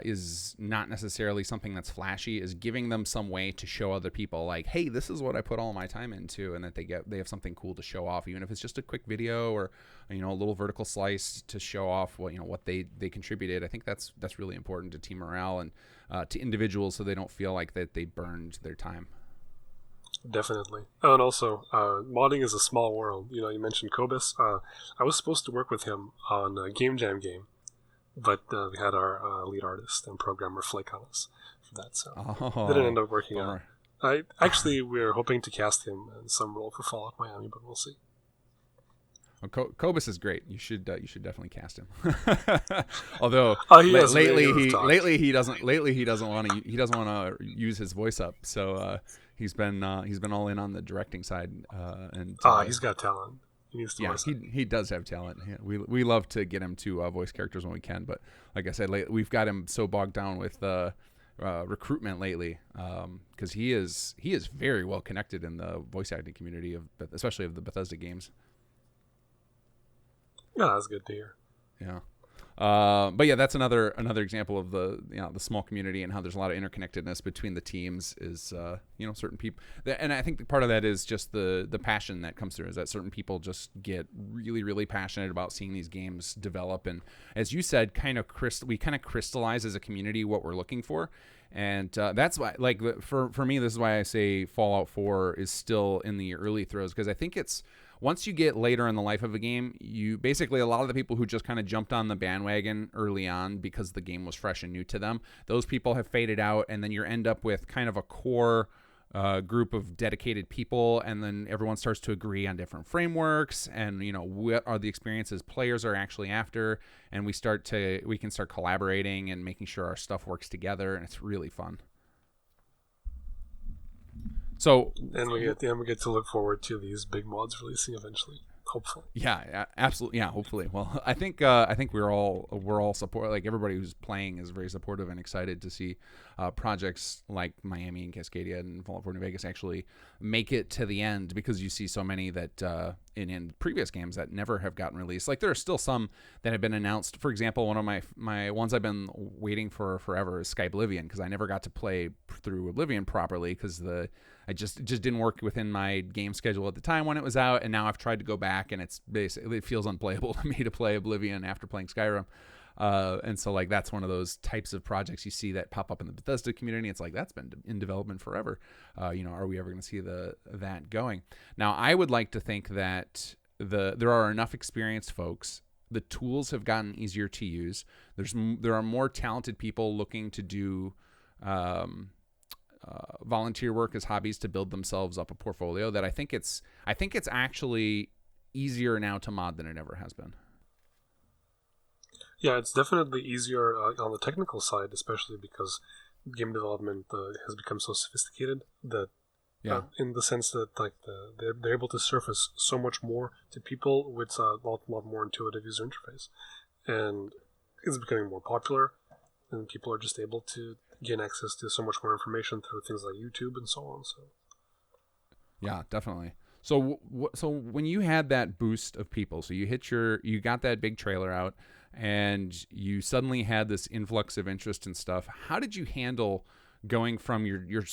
is not necessarily something that's flashy, is giving them some way to show other people, like, hey, this is what I put all my time into, and that they have something cool to show off, even if it's just a quick video or a little vertical slice to show off what they contributed. I think that's really important to team morale and to individuals, so they don't feel like that they burned their time. Definitely. And also, modding is a small world. You mentioned Kobus. I was supposed to work with him on a Game Jam game, but we had our lead artist and programmer flake on us for that, so didn't end up working out. We're hoping to cast him in some role for Fallout Miami, but we'll see. Well, Kobus is great. You should definitely cast him. Although lately he doesn't want to use his voice up. So he's been all in on the directing side. He's got talent. He needs to he does have talent. Yeah, we love to get him to voice characters when we can, but like I said, we've got him so bogged down with recruitment lately, because he is very well connected in the voice acting community, especially of the Bethesda games. Yeah, that's good to hear. Yeah. But yeah, that's another example of the the small community and how there's a lot of interconnectedness between the teams. Is certain people, and I think part of that is just the passion that comes through. Is that certain people just get really really passionate about seeing these games develop, and as you said, we kind of crystallize as a community what we're looking for. And that's why, like, for me, this is why I say Fallout 4 is still in the early throes, because I think it's once you get later in the life of a game, you basically, a lot of the people who just kind of jumped on the bandwagon early on because the game was fresh and new to them, those people have faded out, and then you end up with kind of a core group of dedicated people, and then everyone starts to agree on different frameworks and what are the experiences players are actually after, and we can start collaborating and making sure our stuff works together, and it's really fun. So and we get to look forward to these big mods releasing eventually. Hopefully. Yeah, absolutely. Yeah, hopefully. Well, I think we're all support. Like, everybody who's playing is very supportive and excited to see projects like Miami and Cascadia and Fallout 4 New Vegas actually make it to the end, because you see so many that in previous games that never have gotten released. Like, there are still some that have been announced. For example, one of my ones I've been waiting for forever is Skyblivion, because I never got to play through Oblivion properly because it just didn't work within my game schedule at the time when it was out, and now I've tried to go back, and it feels unplayable to me to play Oblivion after playing Skyrim. And so, like, that's one of those types of projects you see that pop up in the Bethesda community. It's like, that's been in development forever. Are we ever going to see that going? Now, I would like to think that there are enough experienced folks. The tools have gotten easier to use. There are more talented people looking to do volunteer work as hobbies to build themselves up a portfolio, that I think it's actually easier now to mod than it ever has been. Yeah, it's definitely easier on the technical side, especially because game development has become so sophisticated that, in the sense that, like, they're able to surface so much more to people with a lot more intuitive user interface, and it's becoming more popular, and people are just able to gain access to so much more information through things like YouTube and so on. So, yeah, definitely. So when you had that boost of people, so you got that big trailer out, and you suddenly had this influx of interest and stuff. How did you handle going from your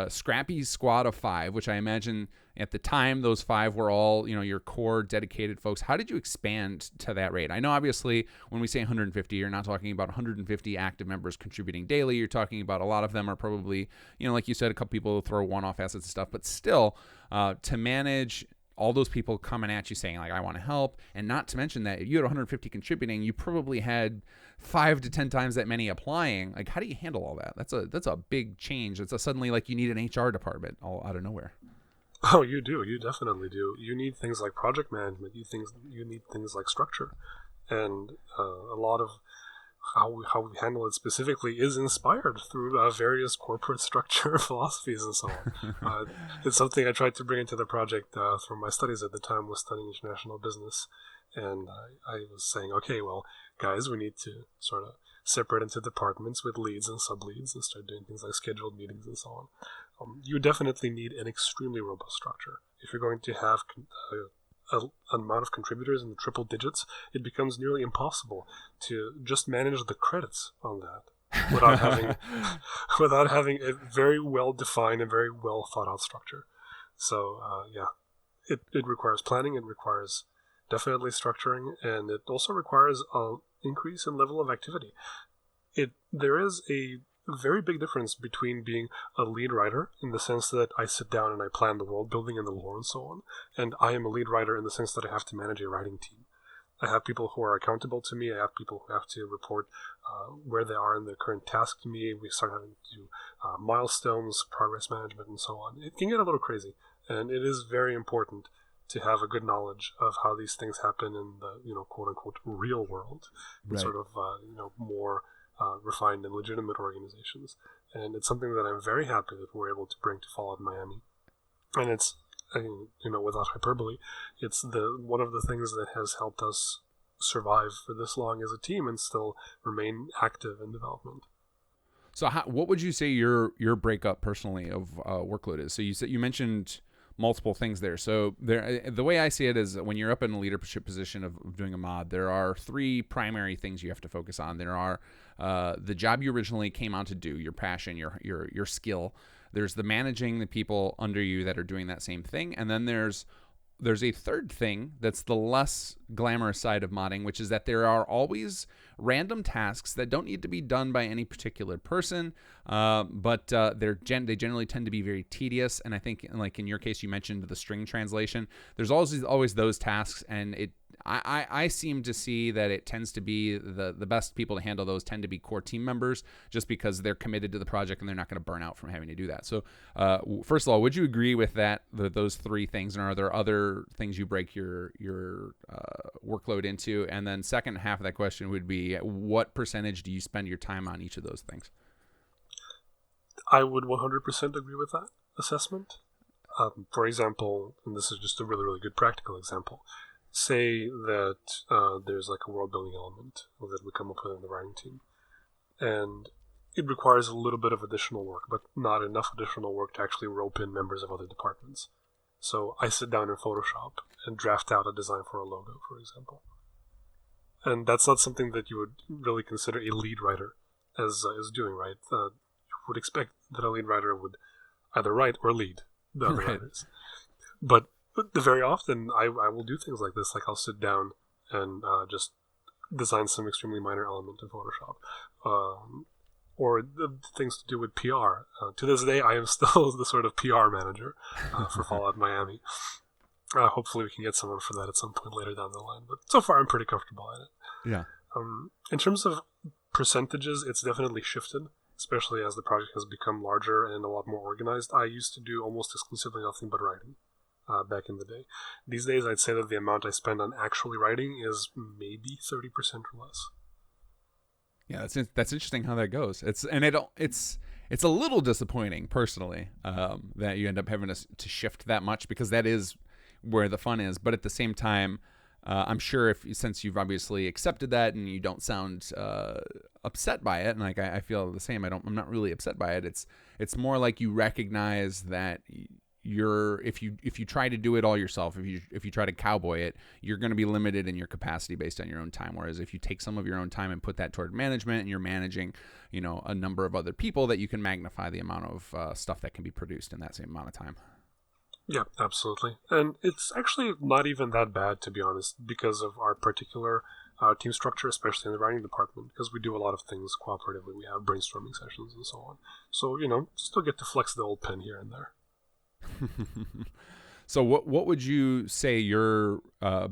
scrappy squad of 5, which I imagine at the time those 5 were all your core dedicated folks? How did you expand to that rate? I know obviously when we say 150, you're not talking about 150 active members contributing daily. You're talking about a lot of them are probably like you said, a couple people throw one-off assets and stuff, but still to manage all those people coming at you saying, like, I want to help, and not to mention that if you had 150 contributing, you probably had 5 to 10 times that many applying. Like, how do you handle all that? That's a big change. It's suddenly like you need an HR department all out of nowhere. Oh, you do. You definitely do. You need things like project management. You need things like structure, and a lot of how we handle it specifically is inspired through various corporate structure philosophies and so on. It's something I tried to bring into the project from my studies at the time. Was studying international business, and I was saying, okay, well, guys, we need to sort of separate into departments with leads and sub-leads and start doing things like scheduled meetings and so on. You definitely need an extremely robust structure. If you're going to have an amount of contributors in the triple digits, it becomes nearly impossible to just manage the credits on that without having a very well defined and very well thought out structure. So it requires planning. It requires definitely structuring, and it also requires an increase in level of activity. There is a very big difference between being a lead writer in the sense that I sit down and I plan the world building and the lore and so on, and I am a lead writer in the sense that I have to manage a writing team. I have people who are accountable to me. I have people who have to report where they are in their current task to me. We start having to do milestones, progress management, and so on. It can get a little crazy, and it is very important to have a good knowledge of how these things happen in the quote unquote real world, right. Sort of more refined and legitimate organizations. And it's something that I'm very happy that we're able to bring to Fallout Miami. And it's, without hyperbole, it's one of the things that has helped us survive for this long as a team and still remain active in development. So what would you say your breakup personally of workload is? So you mentioned multiple things there. So the way I see it is when you're up in a leadership position of doing a mod, there are three primary things you have to focus on. There are the job you originally came on to do, your passion, your skill. There's the managing the people under you that are doing that same thing, and then there's a third thing that's the less glamorous side of modding, which is that there are always random tasks that don't need to be done by any particular person, but they generally tend to be very tedious. And I think, like in your case, you mentioned the string translation. There's always those tasks, and I seem to see that it tends to be the best people to handle those tend to be core team members, just because they're committed to the project and they're not going to burn out from having to do that. So first of all, would you agree with that, those three things, and are there other things you break your workload into? And then second half of that question would be, what percentage do you spend your time on each of those things? I would 100% agree with that assessment. For example, and this is just a really, really good practical example, say that there's like a world building element that we come up with in the writing team, and it requires a little bit of additional work, but not enough additional work to actually rope in members of other departments. So I sit down in Photoshop and draft out a design for a logo, for example. And that's not something that you would really consider a lead writer as doing, right? You would expect that a lead writer would either write or lead the other writers. But very often I will do things like this. Like I'll sit down and just design some extremely minor element in Photoshop. Or the things to do with PR. To this day, I am still the sort of PR manager for Fallout Miami. Hopefully we can get someone for that at some point later down the line. But so far I'm pretty comfortable at it. Yeah. In terms of percentages, it's definitely shifted, especially as the project has become larger and a lot more organized. I used to do almost exclusively nothing but writing back in the day. These days, I'd say that the amount I spend on actually writing is maybe 30% or less. Yeah, that's interesting how that goes. It's a little disappointing personally that you end up having to shift that much, because that is where the fun is. But at the same time, I'm sure since you've obviously accepted that and you don't sound upset by it, and like I feel the same. I'm not really upset by it. It's more like you recognize that if you try to do it all yourself, if you try to cowboy it, you're going to be limited in your capacity based on your own time. Whereas if you take some of your own time and put that toward management, and you're managing, a number of other people, that you can magnify the amount of stuff that can be produced in that same amount of time. Yeah, absolutely. And it's actually not even that bad, to be honest, because of our particular team structure, especially in the writing department, because we do a lot of things cooperatively. We have brainstorming sessions and so on. So, still get to flex the old pen here and there. So what would you say your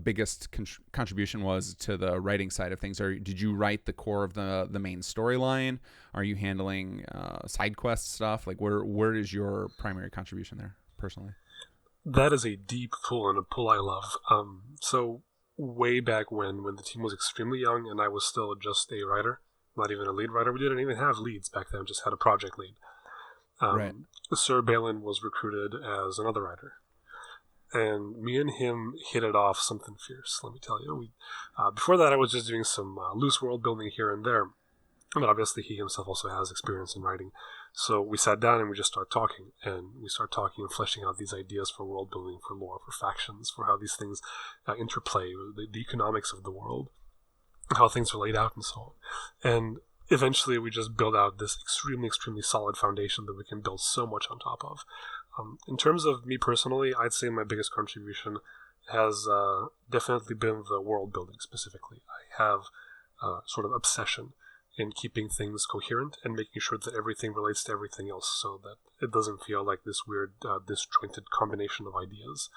biggest contribution was to the writing side of things? Or did you write the core of the main storyline? Are you handling side quest stuff? Like where is your primary contribution there personally? That is a deep pull, and a pull I love. So way back when the team was extremely young and I was still just a writer, not even a lead writer. We didn't even have leads back then, just had a project lead. Right. Sir Balin was recruited as another writer, and me and him hit it off something fierce, let me tell you. Before that, I was just doing some loose world building here and there, but obviously he himself also has experience in writing. So we sat down and we just started talking, and fleshing out these ideas for world building, for lore, for factions, for how these things interplay, the economics of the world, how things are laid out, and so on. And eventually we just build out this extremely, extremely solid foundation that we can build so much on top of. In terms of me personally, I'd say my biggest contribution has definitely been the world building specifically. I have sort of obsession in keeping things coherent and making sure that everything relates to everything else, so that it doesn't feel like this weird, disjointed combination of ideas.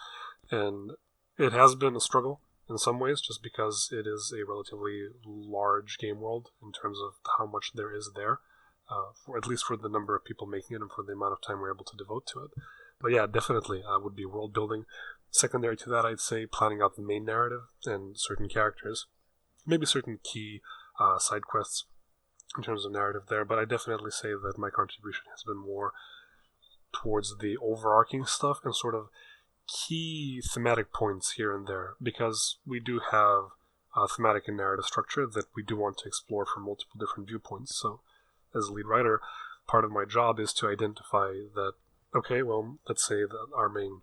And it has been a struggle in some ways, just because it is a relatively large game world in terms of how much there is there, for at least for the number of people making it and for the amount of time we're able to devote to it. But yeah, definitely would be world building. Secondary to that, I'd say planning out the main narrative and certain characters, maybe certain key side quests in terms of narrative there, but I definitely say that my contribution has been more towards the overarching stuff and sort of key thematic points here and there, because we do have a thematic and narrative structure that we do want to explore from multiple different viewpoints. So as a lead writer, part of my job is to identify that, okay, well, let's say that our main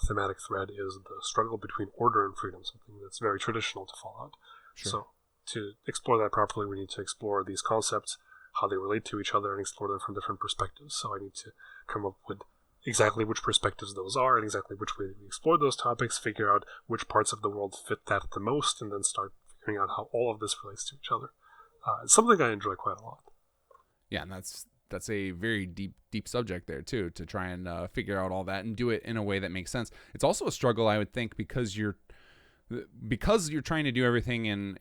thematic thread is the struggle between order and freedom, something that's very traditional to Fallout. Sure. So to explore that properly, we need to explore these concepts, how they relate to each other, and explore them from different perspectives. So I need to come up with exactly which perspectives those are and exactly which way we explore those topics, figure out which parts of the world fit that the most, and then start figuring out how all of this relates to each other. It's something I enjoy quite a lot. Yeah, and that's a very deep subject there too, to try and figure out all that and do it in a way that makes sense. It's also a struggle, I would think, because you're trying to do everything in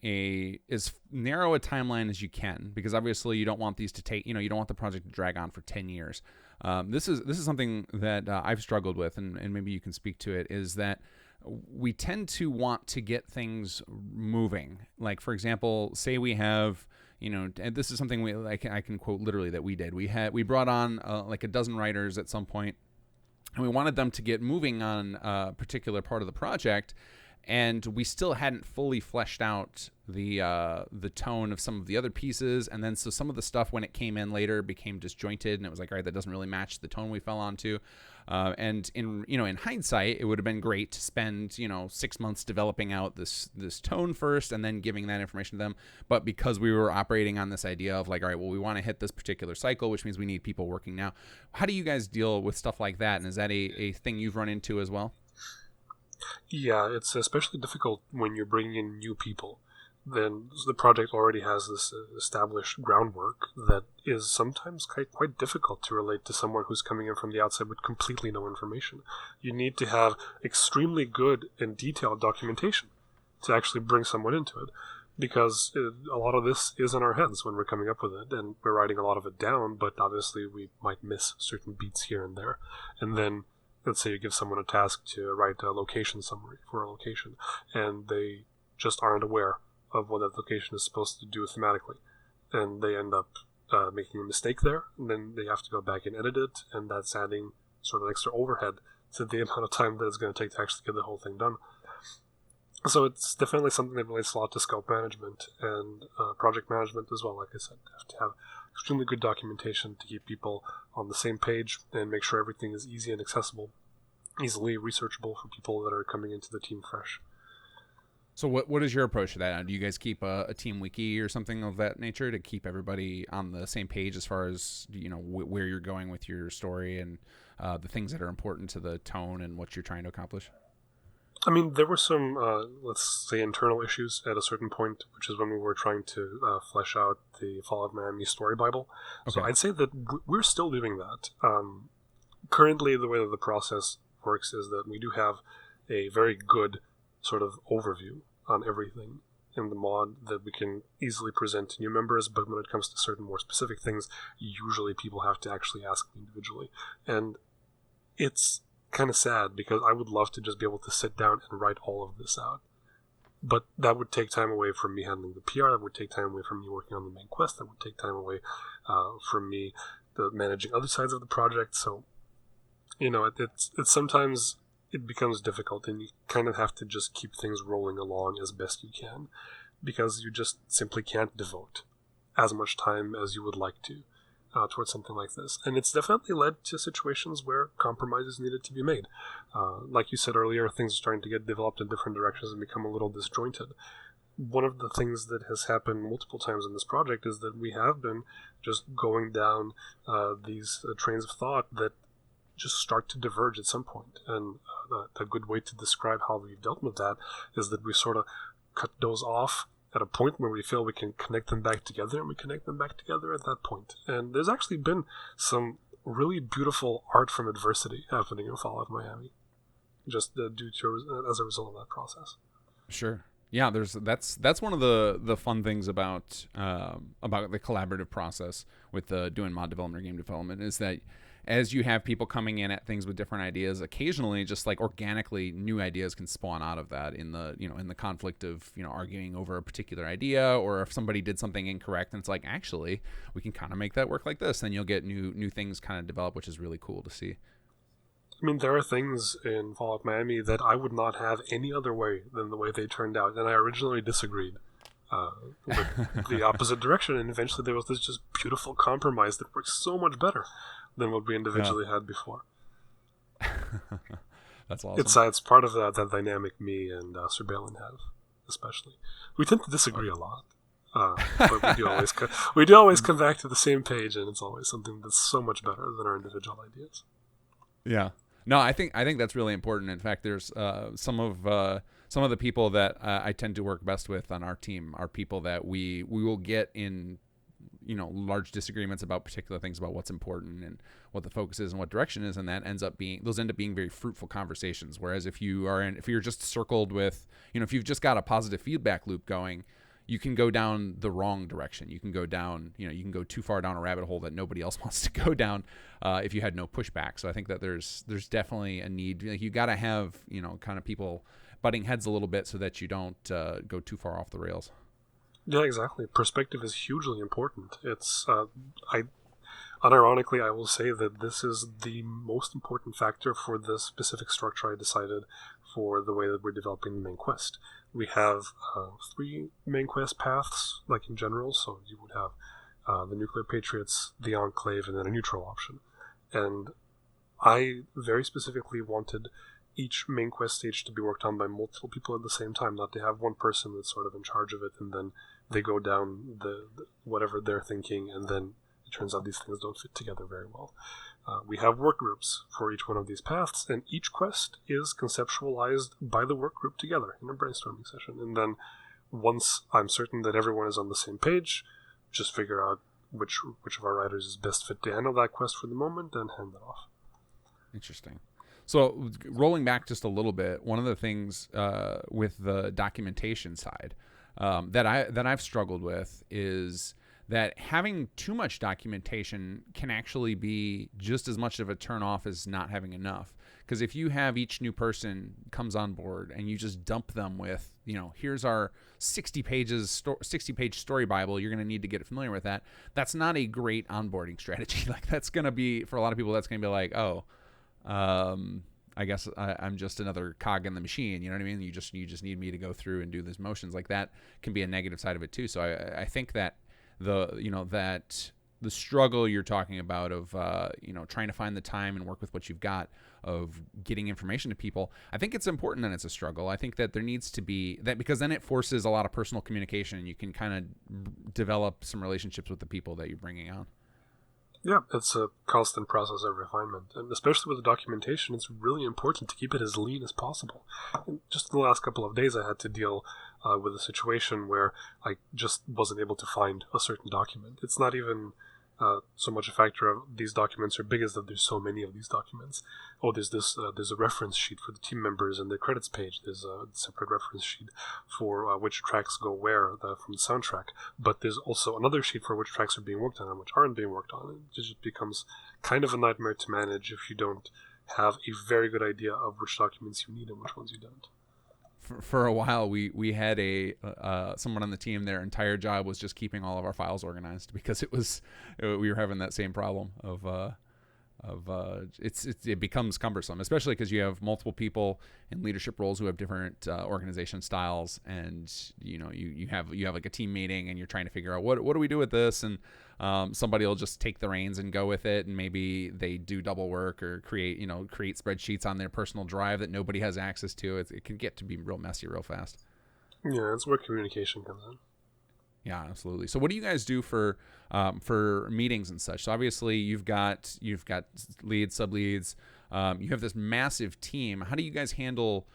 as narrow a timeline as you can, because obviously you don't want these to take, you don't want the project to drag on for 10 years. This is something that I've struggled with, and maybe you can speak to it, is that we tend to want to get things moving. Like, for example, say we have, and this is something I can quote literally that we did. We brought on like a dozen writers at some point, and we wanted them to get moving on a particular part of the project, and we still hadn't fully fleshed out the tone of some of the other pieces, and then so some of the stuff when it came in later became disjointed, and it was like, all right, that doesn't really match the tone we fell onto. And in hindsight, it would have been great to spend 6 months developing out this tone first, and then giving that information to them. But because we were operating on this idea of like, all right, well, we want to hit this particular cycle, which means we need people working now. How do you guys deal with stuff like that? And is that a thing you've run into as well? Yeah, it's especially difficult when you're bringing in new people. Then the project already has this established groundwork that is sometimes quite difficult to relate to someone who's coming in from the outside with completely no information. You need to have extremely good and detailed documentation to actually bring someone into it, because a lot of this is in our heads when we're coming up with it, and we're writing a lot of it down, but obviously we might miss certain beats here and there. And then let's say you give someone a task to write a location summary for a location, and they just aren't aware of what that location is supposed to do thematically, and they end up making a mistake there, and then they have to go back and edit it, and that's adding sort of extra overhead to the amount of time that it's going to take to actually get the whole thing done. So it's definitely something that relates a lot to scope management and project management as well. Like I said, you have to have extremely good documentation to keep people on the same page and make sure everything is easy and accessible, easily researchable for people that are coming into the team fresh. So what is your approach to that? Do you guys keep a team wiki or something of that nature to keep everybody on the same page as far as where you're going with your story and the things that are important to the tone and what you're trying to accomplish? I mean, there were some, let's say, internal issues at a certain point, which is when we were trying to flesh out the Fallout Miami story Bible. Okay. So I'd say that we're still doing that. Currently, the way that the process works is that we do have a very good sort of overview on everything in the mod that we can easily present to new members, but when it comes to certain more specific things, usually people have to actually ask me individually. And it's kind of sad, because I would love to just be able to sit down and write all of this out. But that would take time away from me handling the PR, that would take time away from me working on the main quest, that would take time away from me managing other sides of the project. So, it's sometimes it becomes difficult, and you kind of have to just keep things rolling along as best you can, because you just simply can't devote as much time as you would like to towards something like this. And it's definitely led to situations where compromises needed to be made. Like you said earlier, things are starting to get developed in different directions and become a little disjointed. One of the things that has happened multiple times in this project is that we have been just going down these trains of thought that just start to diverge at some point. And a good way to describe how we've dealt with that is that we sort of cut those off at a point where we feel we can connect them back together, and we connect them back together at that point. And there's actually been some really beautiful art from adversity happening in Fallout Miami, just due to as a result of that process. Sure. Yeah, that's one of the fun things about the collaborative process with doing mod development or game development, is that as you have people coming in at things with different ideas, occasionally just like organically new ideas can spawn out of that in the conflict of arguing over a particular idea, or if somebody did something incorrect and it's like, actually we can kind of make that work like this, then you'll get new things kind of develop, which is really cool to see. I mean, there are things in Fallout Miami that I would not have any other way than the way they turned out, and I originally disagreed with the opposite direction, and eventually there was this just beautiful compromise that works so much better than what we individually had before. That's awesome. It's part of that dynamic me and Sir Balin have, especially. We tend to disagree a lot, but we do always come back to the same page, and it's always something that's so much better than our individual ideas. Yeah. No, I think that's really important. In fact, there's some of the people that I tend to work best with on our team are people that we will get in, large disagreements about particular things, about what's important and what the focus is and what direction is, and that end up being very fruitful conversations. Whereas if you're just circled with, if you've just got a positive feedback loop going, you can go down the wrong direction. You can go down, you can go too far down a rabbit hole that nobody else wants to go down if you had no pushback. So I think that there's definitely a need. Like, you got to have, kind of people butting heads a little bit so that you don't go too far off the rails. Yeah, exactly. Perspective is hugely important. It's unironically, I will say that this is the most important factor for the specific structure I decided for the way that we're developing the main quest. We have 3 main quest paths, like in general. So you would have the Nuclear Patriots, the Enclave, and then a neutral option. And I very specifically wanted each main quest stage to be worked on by multiple people at the same time, not to have one person that's sort of in charge of it, and then they go down the whatever they're thinking, and then it turns out these things don't fit together very well. We have work groups for each one of these paths, and each quest is conceptualized by the work group together in a brainstorming session. And then once I'm certain that everyone is on the same page, just figure out which of our writers is best fit to handle that quest for the moment and hand it off. Interesting. So rolling back just a little bit, one of the things with the documentation side that I've struggled with is that having too much documentation can actually be just as much of a turnoff as not having enough. Because if you have each new person comes on board and you just dump them with, here's our 60-page story Bible, you're going to need to get familiar with that. That's not a great onboarding strategy. Like, that's going to be, for a lot of people, that's going to be like, oh, I guess I'm just another cog in the machine. You know what I mean? You just need me to go through and do these motions. Like, that can be a negative side of it too. So I think that that the struggle you're talking about of trying to find the time and work with what you've got, of getting information to people, I think it's important that it's a struggle. I think that there needs to be that, because then it forces a lot of personal communication, and you can kind of develop some relationships with the people that you're bringing on. Yeah, it's a constant process of refinement, and especially with the documentation, it's really important to keep it as lean as possible. And just in the last couple of days, I had to deal with a situation where I just wasn't able to find a certain document. It's not even so much a factor of these documents are big as that there's so many of these documents. Oh, there's a reference sheet for the team members and their credits page. There's a separate reference sheet for which tracks go where from the soundtrack. But there's also another sheet for which tracks are being worked on and which aren't being worked on. It just becomes kind of a nightmare to manage if you don't have a very good idea of which documents you need and which ones you don't. For a while, we had someone on the team. Their entire job was just keeping all of our files organized, because we were having that same problem of it becomes cumbersome, especially because you have multiple people in leadership roles who have different organization styles, and you have like a team meeting and you're trying to figure out what do we do with this, and somebody will just take the reins and go with it, and maybe they do double work or create spreadsheets on their personal drive that nobody has access to. It can get to be real messy real fast. Yeah, it's where communication comes in. Yeah, absolutely. So what do you guys do for meetings and such? So obviously you've got leads, sub-leads. You have this massive team. How do you guys handle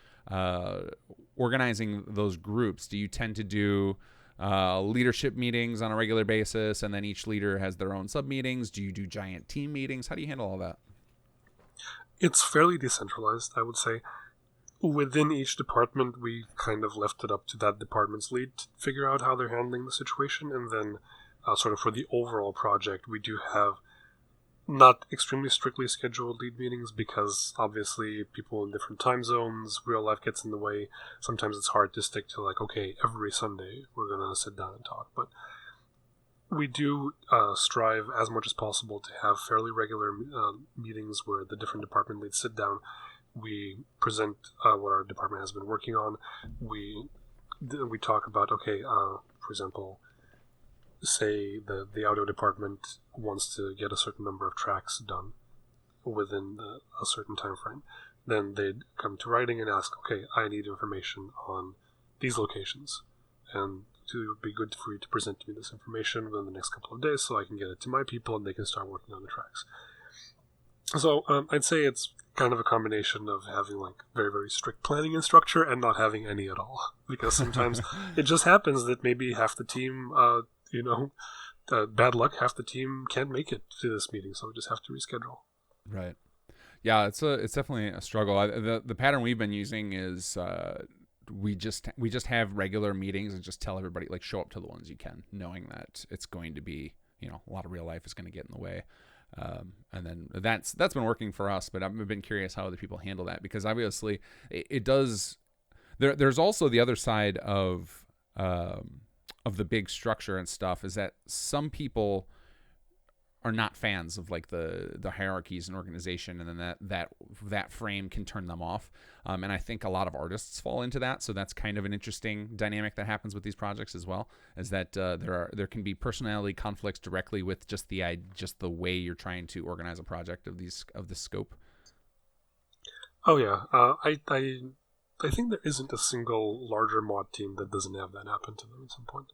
organizing those groups? Do you tend to do leadership meetings on a regular basis, and then each leader has their own sub-meetings? Do you do giant team meetings? How do you handle all that? It's fairly decentralized, I would say. Within each department, we kind of left it up to that department's lead to figure out how they're handling the situation, and then sort of for the overall project, we do have not extremely strictly scheduled lead meetings, because obviously people in different time zones, real life gets in the way. Sometimes it's hard to stick to like, okay, every Sunday we're going to sit down and talk, but we do strive as much as possible to have fairly regular meetings where the different department leads sit down. We present what our department has been working on. We talk about, okay, for example, say the audio department wants to get a certain number of tracks done within a certain time frame. then they'd come to writing and ask, okay, I need information on these locations, and it would be good for you to present me this information within the next couple of days so I can get it to my people and they can start working on the tracks. So I'd say it's kind of a combination of having like very, very strict planning and structure and not having any at all. Because sometimes it just happens that maybe half the team, bad luck, half the team can't make it to this meeting, so we just have to reschedule. Right. Yeah, it's definitely a struggle. The pattern we've been using is we just have regular meetings and just tell everybody, like, show up to the ones you can, knowing that it's going to be, a lot of real life is going to get in the way. And then that's been working for us, but I've been curious how other people handle that, because obviously it does. There's also the other side of the big structure and stuff, is that some people are not fans of like the hierarchies and organization, and then that frame can turn them off. And I think a lot of artists fall into that. So that's kind of an interesting dynamic that happens with these projects as well, is that there can be personality conflicts directly with just the way you're trying to organize a project of this scope. Oh yeah, I think there isn't a single larger mod team that doesn't have that happen to them at some point.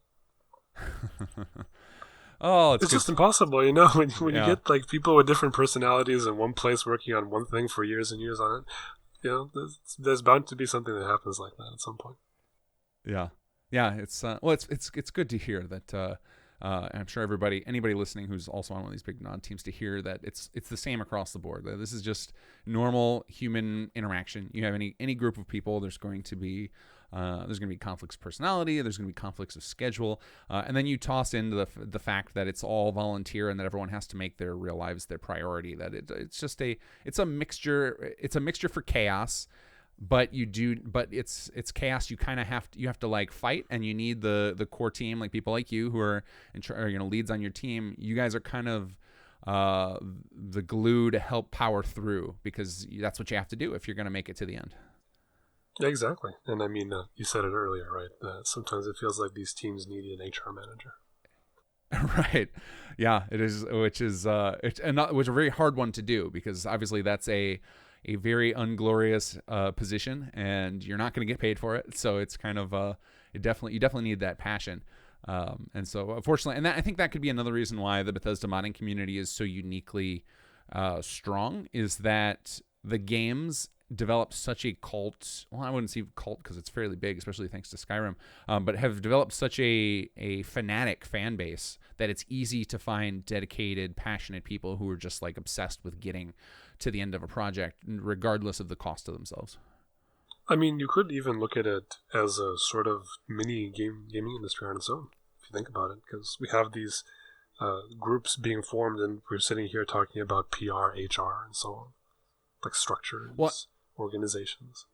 Oh, it's just impossible, when you get like people with different personalities in one place working on one thing for years and years on it. There's bound to be something that happens like that at some point. Yeah, it's good to hear that. I'm sure anybody listening who's also on one of these big non-teams, to hear that it's the same across the board. This is just normal human interaction. You have any group of people, there's going to be conflicts of personality, there's going to be conflicts of schedule, and then you toss into the fact that it's all volunteer and that everyone has to make their real lives their priority. That it's a mixture. It's a mixture for chaos. But it's chaos. You kind of have to like fight, and you need the core team, like people like you who are leads on your team. You guys are kind of the glue to help power through, because that's what you have to do if you're going to make it to the end. Yeah, exactly. And I mean, you said it earlier, right? Sometimes it feels like these teams need an HR manager. Right. Yeah, it is, which is a very hard one to do, because obviously that's a very unglorious position, and you're not going to get paid for it. So it's kind of you definitely need that passion. And so unfortunately, and I think that could be another reason why the Bethesda modding community is so uniquely strong, is that the games developed such a cult. Well, I wouldn't say cult because it's fairly big, especially thanks to Skyrim, but have developed such a fanatic fan base that it's easy to find dedicated, passionate people who are just like obsessed with getting to the end of a project, regardless of the cost to themselves. I mean, you could even look at it as a sort of mini gaming industry on its own, if you think about it, because we have these groups being formed, and we're sitting here talking about PR, HR, and so on, like structures, organizations.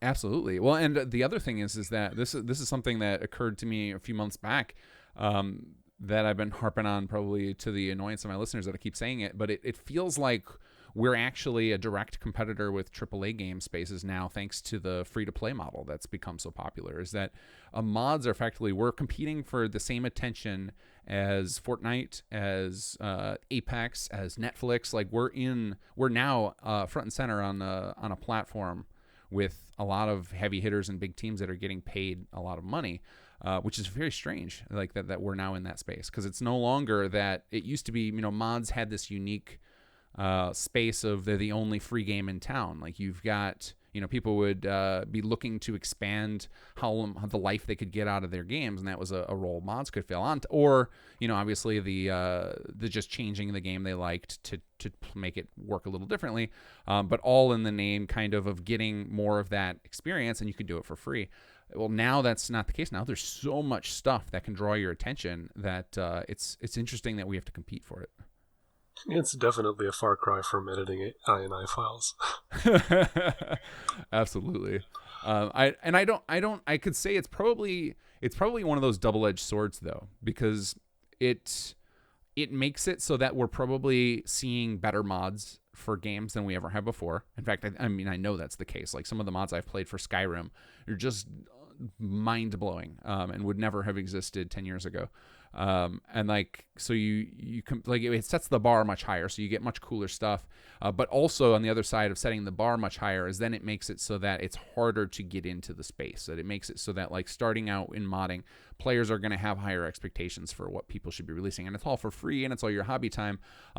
Absolutely. Well, and the other thing is that this is something that occurred to me a few months back, that I've been harping on, probably to the annoyance of my listeners that I keep saying it, but it feels like we're actually a direct competitor with AAA game spaces now, thanks to the free-to-play model that's become so popular. Is that mods are effectively, we're competing for the same attention as Fortnite, as Apex, as Netflix. Like we're now front and center on a platform with a lot of heavy hitters and big teams that are getting paid a lot of money. Which is very strange, like that we're now in that space, because it's no longer that it used to be. Mods had this unique space of they're the only free game in town. Like you've got, people would be looking to expand how the life they could get out of their games, and that was a role mods could fill on. Or obviously the just changing the game they liked to make it work a little differently, but all in the name kind of getting more of that experience, and you could do it for free. Well, now that's not the case. Now there's so much stuff that can draw your attention that it's interesting that we have to compete for it. It's definitely a far cry from editing INI files. Absolutely. I could say it's probably one of those double-edged swords, though, because it makes it so that we're probably seeing better mods for games than we ever have before. In fact, I know that's the case. Like some of the mods I've played for Skyrim are just mind-blowing, and would never have existed 10 years ago. And like, so like it sets the bar much higher, so you get much cooler stuff. But also on the other side of setting the bar much higher is then it makes it so that it's harder to get into the space. That it makes it so that like starting out in modding, players are going to have higher expectations for what people should be releasing, and it's all for free and it's all your hobby time.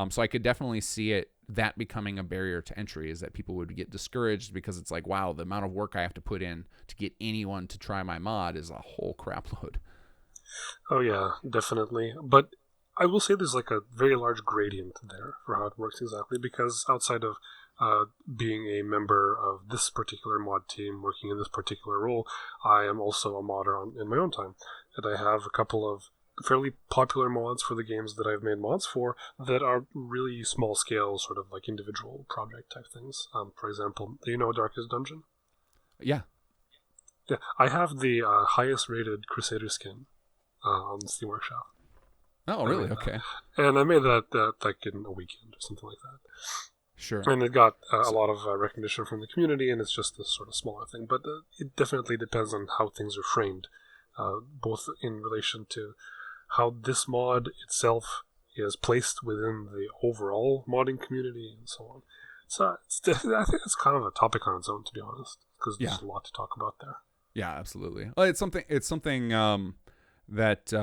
So I could definitely see that becoming a barrier to entry, is that people would get discouraged because it's like, wow, the amount of work I have to put in to get anyone to try my mod is a whole crap load. Oh yeah, definitely. But I will say there's like a very large gradient there for how it works exactly, because outside of being a member of this particular mod team working in this particular role, I am also a modder in my own time. And I have a couple of fairly popular mods for the games that I've made mods for that are really small scale, sort of like individual project type things. For example, do you know Darkest Dungeon? Yeah. Yeah, I have the highest rated Crusader skin on the Steam Workshop. Oh, really? Okay. And I made that like in a weekend or something like that. Sure. And it got a lot of recognition from the community, and it's just this sort of smaller thing. But it definitely depends on how things are framed, both in relation to how this mod itself is placed within the overall modding community and so on. So I think it's kind of a topic on its own, to be honest, because there's a lot to talk about there. Yeah, absolutely. Well, it's something that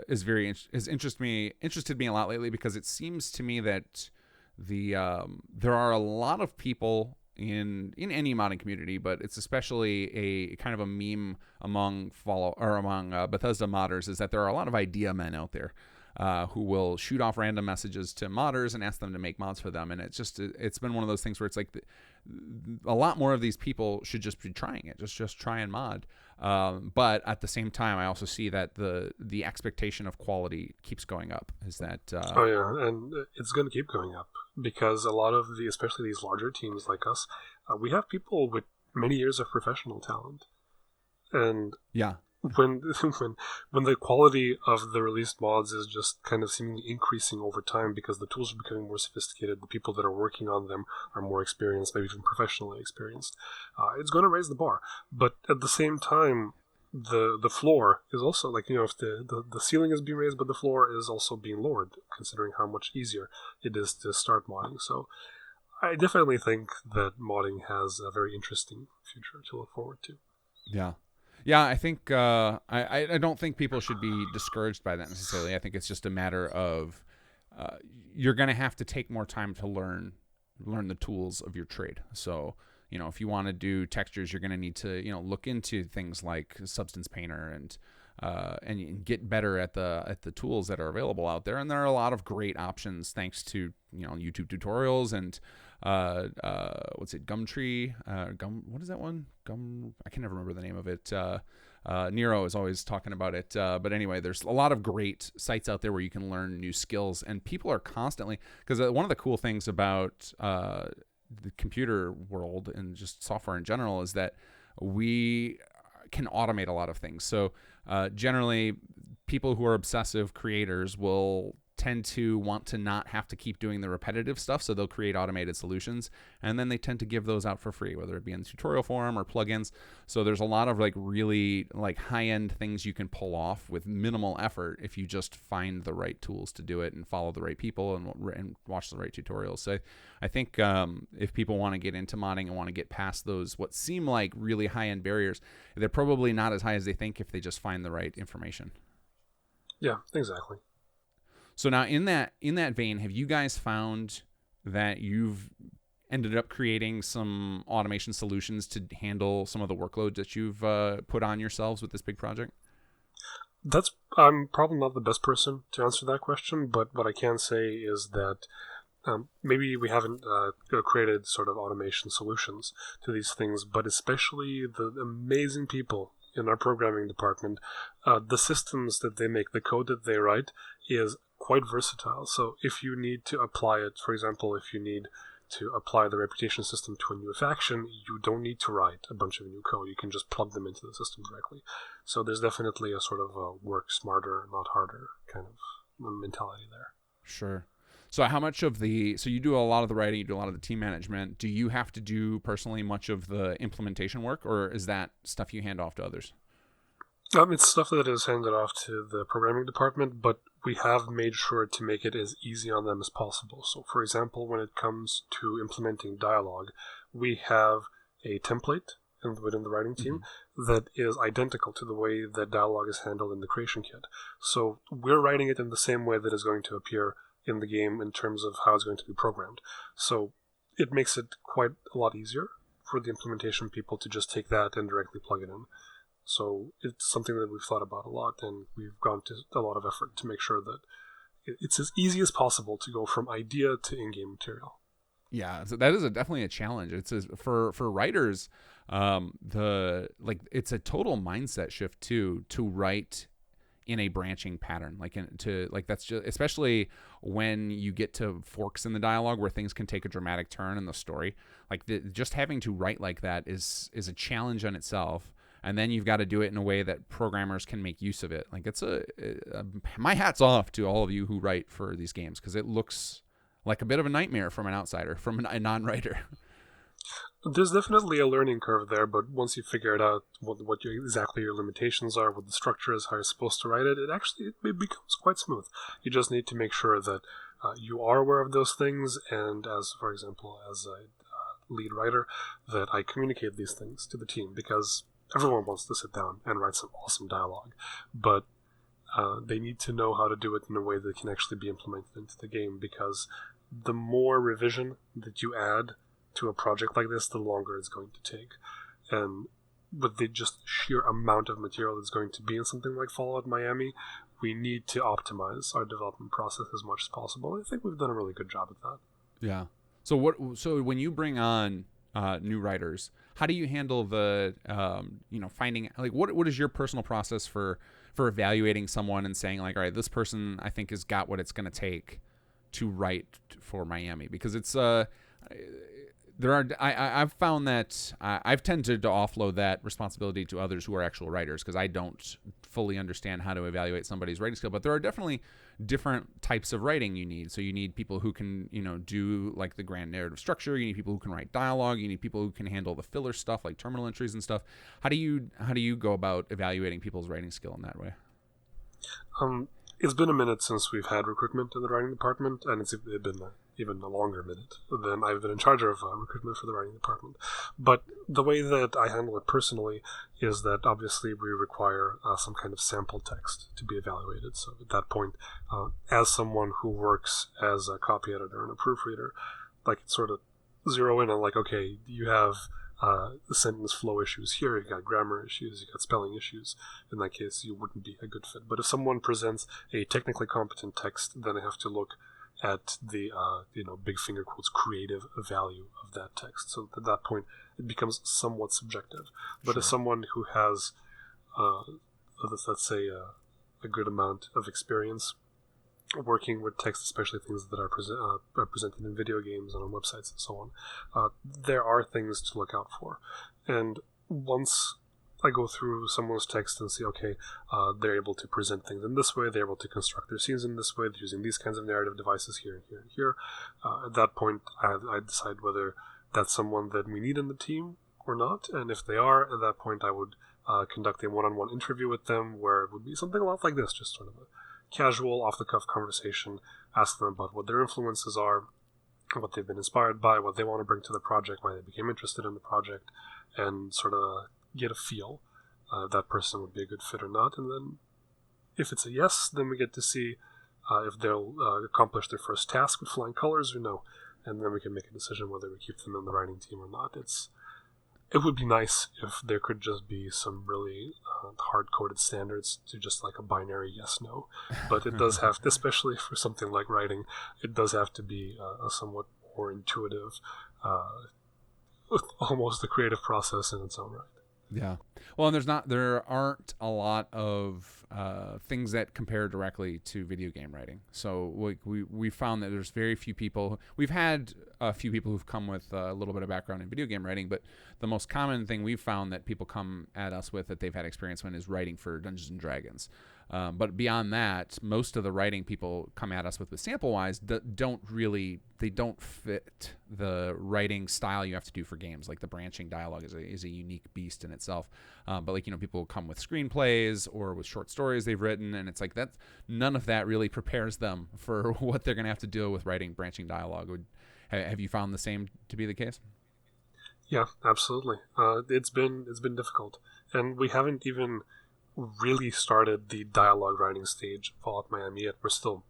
is interested me a lot lately, because it seems to me that there are a lot of people in any modding community, but it's especially a kind of a meme among Bethesda modders, is that there are a lot of idea men out there who will shoot off random messages to modders and ask them to make mods for them. And it's been one of those things where it's like a lot more of these people should just be trying it, just try and mod. But at the same time, I also see that the expectation of quality keeps going up. Is that oh yeah, and it's going to keep going up, because a lot of especially these larger teams like us, we have people with many years of professional talent, and yeah. When the quality of the released mods is just kind of seemingly increasing over time because the tools are becoming more sophisticated, the people that are working on them are more experienced, maybe even professionally experienced, it's going to raise the bar. But at the same time, the floor is also, like, if the ceiling is being raised, but the floor is also being lowered, considering how much easier it is to start modding. So I definitely think that modding has a very interesting future to look forward to. Yeah. Yeah, I think I don't think people should be discouraged by that necessarily. I think it's just a matter of you're going to have to take more time to learn the tools of your trade. So, if you want to do textures, you're going to need to, look into things like Substance Painter and get better at the tools that are available out there. And there are a lot of great options thanks to, YouTube tutorials and what's it, Gumtree, what is that one? I can never remember the name of it. Nero is always talking about it. But anyway, there's a lot of great sites out there where you can learn new skills, and people are constantly, because one of the cool things about the computer world and just software in general is that we can automate a lot of things. So generally, people who are obsessive creators will tend to want to not have to keep doing the repetitive stuff, so they'll create automated solutions, and then they tend to give those out for free, whether it be in tutorial form or plugins. So there's a lot of really high-end things you can pull off with minimal effort if you just find the right tools to do it and follow the right people and watch the right tutorials. So I think if people want to get into modding and want to get past those what seem like really high-end barriers, they're probably not as high as they think if they just find the right information. Yeah, exactly. So now in that vein, have you guys found that you've ended up creating some automation solutions to handle some of the workload that you've put on yourselves with this big project? I'm probably not the best person to answer that question, but what I can say is that maybe we haven't created sort of automation solutions to these things, but especially the amazing people in our programming department, the systems that they make, the code that they write is quite versatile. So if you need to apply it, for example, if you need to apply the reputation system to a new faction, you don't need to write a bunch of new code. You can just plug them into the system directly. So there's definitely a sort of a work smarter, not harder kind of mentality there. Sure. So how much of so you do a lot of the writing, you do a lot of the team management. Do you have to do personally much of the implementation work, or is that stuff you hand off to others? It's stuff that is handed off to the programming department, but we have made sure to make it as easy on them as possible. So, for example, when it comes to implementing dialogue, we have a template within the writing team that is identical to the way that dialogue is handled in the creation kit. So we're writing it in the same way that is going to appear in the game in terms of how it's going to be programmed. So it makes it quite a lot easier for the implementation people to just take that and directly plug it in. So it's something that we've thought about a lot, and we've gone to a lot of effort to make sure that it's as easy as possible to go from idea to in-game material. Yeah, so that is definitely a challenge. For writers, it's a total mindset shift too to write in a branching pattern, that's just, especially when you get to forks in the dialogue where things can take a dramatic turn in the story. Just having to write like that is a challenge in itself. And then you've got to do it in a way that programmers can make use of it. My hat's off to all of you who write for these games, because it looks like a bit of a nightmare from an outsider, from a non-writer. There's definitely a learning curve there, but once you figure it out, what exactly your limitations are, what the structure is, how you're supposed to write it, it becomes quite smooth. You just need to make sure that you are aware of those things, and for example, as a lead writer, that I communicate these things to the team, because everyone wants to sit down and write some awesome dialogue, but they need to know how to do it in a way that can actually be implemented into the game, because the more revision that you add to a project like this, the longer it's going to take. And with the just sheer amount of material that's going to be in something like Fallout Miami, we need to optimize our development process as much as possible. I think we've done a really good job at that. Yeah. So when you bring on new writers, how do you handle the finding, what is your personal process for evaluating someone and saying, all right, this person I think has got what it's going to take to write for Miami? Because it's I've found that I've tended to offload that responsibility to others who are actual writers, because I don't fully understand how to evaluate somebody's writing skill. But there are definitely different types of writing you need. So you need people who can, do the grand narrative structure. You need people who can write dialogue. You need people who can handle the filler stuff like terminal entries and stuff. How do you go about evaluating people's writing skill in that way? It's been a minute since we've had recruitment in the writing department, and it's been even a longer minute than I've been in charge of recruitment for the writing department. But the way that I handle it personally is that obviously we require some kind of sample text to be evaluated. So at that point, as someone who works as a copy editor and a proofreader, I can sort of zero in on okay, you have the sentence flow issues here, you got grammar issues, you got spelling issues. In that case, you wouldn't be a good fit. But if someone presents a technically competent text, then I have to look at the big finger quotes creative value of that text. So at that point, it becomes somewhat subjective. But Sure. As someone who has, let's say, a good amount of experience working with text, especially things that are presented in video games and on websites and so on, there are things to look out for. And once I go through someone's text and see, okay, they're able to present things in this way, they're able to construct their scenes in this way, they're using these kinds of narrative devices here and here and here. At that point, I decide whether that's someone that we need in the team or not. And if they are, at that point, I would conduct a one-on-one interview with them, where it would be something a lot like this, just sort of a casual, off-the-cuff conversation, ask them about what their influences are, what they've been inspired by, what they want to bring to the project, why they became interested in the project, and sort of get a feel if that person would be a good fit or not. And then if it's a yes, then we get to see if they'll accomplish their first task with flying colors or no. And then we can make a decision whether we keep them in the writing team or not. It would be nice if there could just be some really hard-coded standards to just a binary yes-no. But it does have, especially for something like writing, it does have to be a somewhat more intuitive, almost a creative process in its own right. Yeah. Well, and there aren't a lot of things that compare directly to video game writing. So we found that there's very few people. We've had a few people who've come with a little bit of background in video game writing, but the most common thing we've found that people come at us with that they've had experience with is writing for Dungeons and Dragons. But beyond that, most of the writing people come at us with sample-wise don't fit the writing style you have to do for games. Like the branching dialogue is a unique beast in itself. But like, people come with screenplays or with short stories they've written, and it's like none of that really prepares them for what they're going to have to deal with writing branching dialogue. Have you found the same to be the case? Yeah, absolutely. It's been difficult, and we haven't even really started the dialogue writing stage of Fallout Miami yet. We're still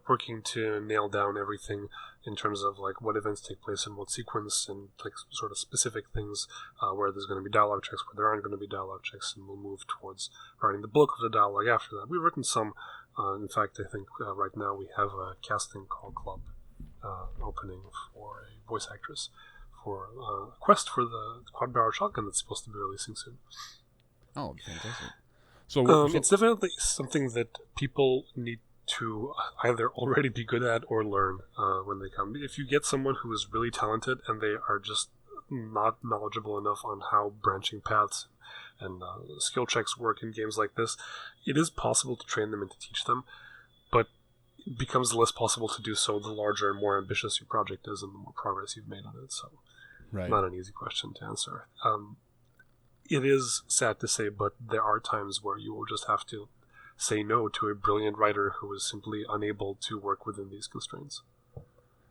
working to nail down everything in terms of like what events take place in what sequence, and like sort of specific things where there's going to be dialogue checks, where there aren't going to be dialogue checks, and we'll move towards writing the bulk of the dialogue after that. We've written some. In fact, I think right now we have a casting call club opening for a voice actress for a quest for the quad-barrel shotgun that's supposed to be releasing soon. Oh, fantastic. So it's definitely something that people need to either already be good at or learn when they come. If you get someone who is really talented and they are just not knowledgeable enough on how branching paths and skill checks work in games like this, it is possible to train them and to teach them, but it becomes less possible to do so the larger and more ambitious your project is and the more progress you've made on it. So, right. Not an easy question to answer. It is sad to say, but there are times where you will just have to say no to a brilliant writer who is simply unable to work within these constraints.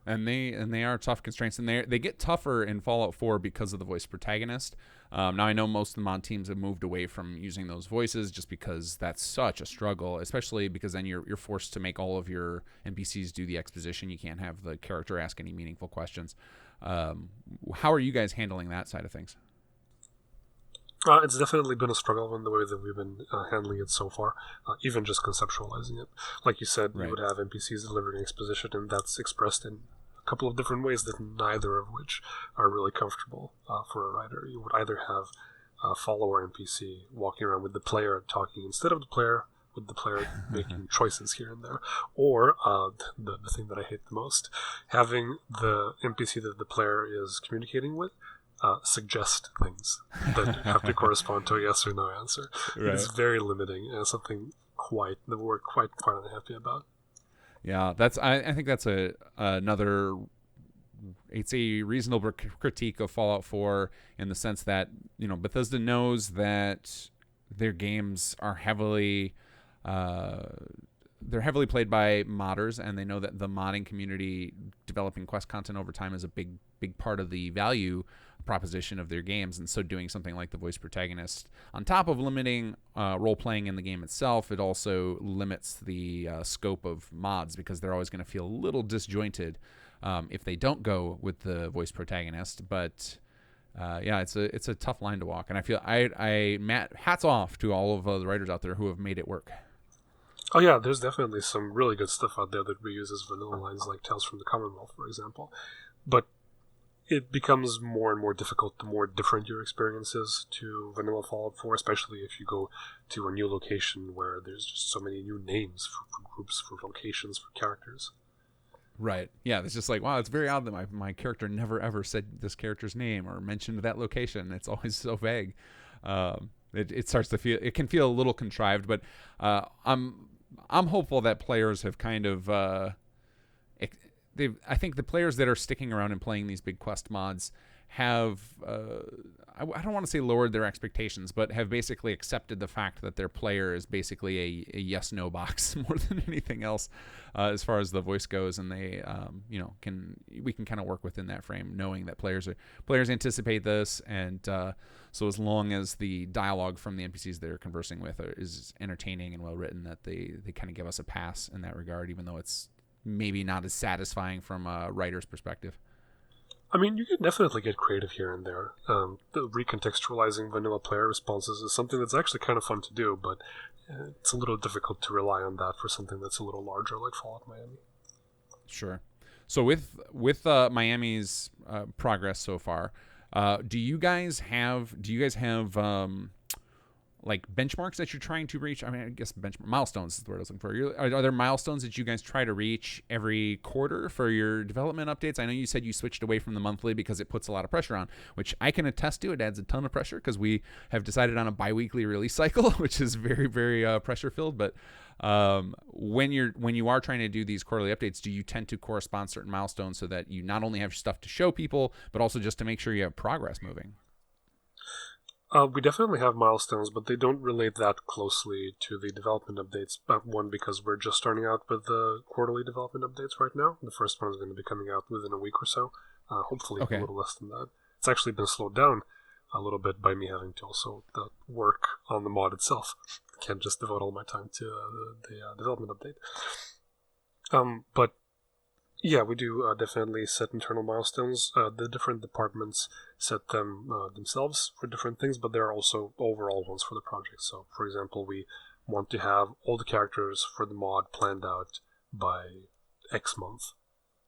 And they are tough constraints, and they get tougher in Fallout 4 because of the voice protagonist. Now I know most of the mod teams have moved away from using those voices just because that's such a struggle, especially because then you're forced to make all of your NPCs do the exposition. You can't have the character ask any meaningful questions. How are you guys handling that side of things? It's definitely been a struggle in the way that we've been handling it so far, even just conceptualizing it. Like you said, right. You would have NPCs delivering exposition, and that's expressed in a couple of different ways that neither of which are really comfortable for a writer. You would either have a follower NPC walking around with the player talking instead of the player, with the player making choices here and there, or the thing that I hate the most, having the NPC that the player is communicating with suggest things that have to correspond to a yes or no answer. Right. It's very limiting and something that we're quite unhappy about. Yeah, I think that's another. It's a reasonable critique of Fallout 4 in the sense that Bethesda knows that their games are heavily played by modders, and they know that the modding community developing quest content over time is a big part of the value proposition of their games. And so doing something like the voice protagonist, on top of limiting role-playing in the game itself, it also limits the scope of mods, because they're always going to feel a little disjointed if they don't go with the voice protagonist. But it's a tough line to walk, and I feel Matt, hats off to all of the writers out there who have made it work. Oh yeah, there's definitely some really good stuff out there that reuses vanilla lines like Tales from the Commonwealth, for example. But it becomes more and more difficult the more different your experience is to vanilla Fallout 4, especially if you go to a new location where there's just so many new names for groups, for locations, for characters. Right. Yeah, it's just like, wow, it's very odd that my character never ever said this character's name or mentioned that location. It's always so vague. It starts to feel, it can feel a little contrived, but I'm hopeful that players have kind of I think the players that are sticking around and playing these big quest mods have I don't want to say lowered their expectations, but have basically accepted the fact that their player is basically a yes/no box more than anything else as far as the voice goes, and they we can kind of work within that frame, knowing that players anticipate this, and so as long as the dialogue from the NPCs they're conversing with is entertaining and well written, that they kind of give us a pass in that regard, even though it's maybe not as satisfying from a writer's perspective. I mean, you can definitely get creative here and there. The recontextualizing vanilla player responses is something that's actually kind of fun to do, but it's a little difficult to rely on that for something that's a little larger like Fallout Miami. Sure. So with Miami's progress so far, do you guys have like benchmarks that you're trying to reach? I mean, I guess milestones is the word I was looking for. Are there milestones that you guys try to reach every quarter for your development updates? I know you said you switched away from the monthly because it puts a lot of pressure on, which I can attest to. It adds a ton of pressure because we have decided on a bi-weekly release cycle, which is very, very pressure filled. But when you are trying to do these quarterly updates, do you tend to correspond certain milestones so that you not only have stuff to show people, but also just to make sure you have progress moving? We definitely have milestones, but they don't relate that closely to the development updates. One, because we're just starting out with the quarterly development updates right now. The first one is going to be coming out within a week or so, hopefully a little less than that. It's actually been slowed down a little bit by me having to also work on the mod itself. I can't just devote all my time to the development update. But yeah, we do definitely set internal milestones. The different departments set them themselves for different things, but there are also overall ones for the project. So, for example, we want to have all the characters for the mod planned out by X month.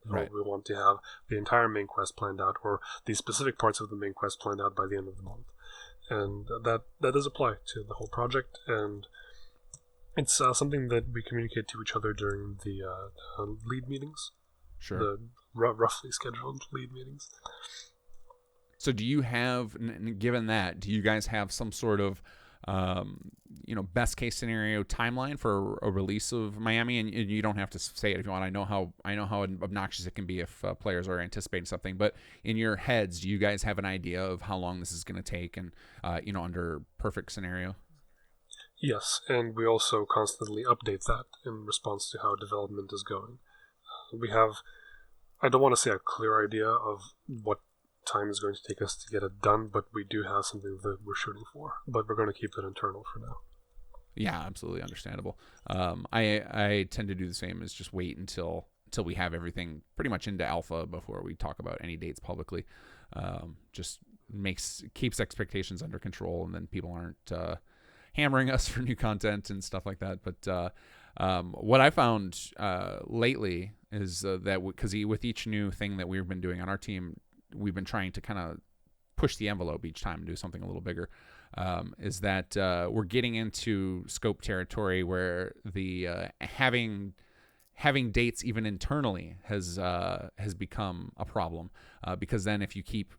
Right. Or we want to have the entire main quest planned out, or the specific parts of the main quest planned out by the end of the month. And that does apply to the whole project, and it's something that we communicate to each other during the lead meetings. Sure. The roughly scheduled lead meetings. So do you have, given that, do you guys have some sort of, best case scenario timeline for a release of Miami? And you don't have to say it if you want. I know how obnoxious it can be if players are anticipating something. But in your heads, do you guys have an idea of how long this is going to take? And under perfect scenario. Yes, and we also constantly update that in response to how development is going. We have, I don't want to say a clear idea of what time is going to take us to get it done, but we do have something that we're shooting for. But we're going to keep it internal for now. Yeah, absolutely understandable. I tend to do the same, is just wait until we have everything pretty much into alpha before we talk about any dates publicly. Just keeps expectations under control, and then people aren't hammering us for new content and stuff like that. But what I found lately is that because with each new thing that we've been doing on our team, we've been trying to kind of push the envelope each time and do something a little bigger, is that we're getting into scope territory where the having dates even internally has become a problem, because then if you keep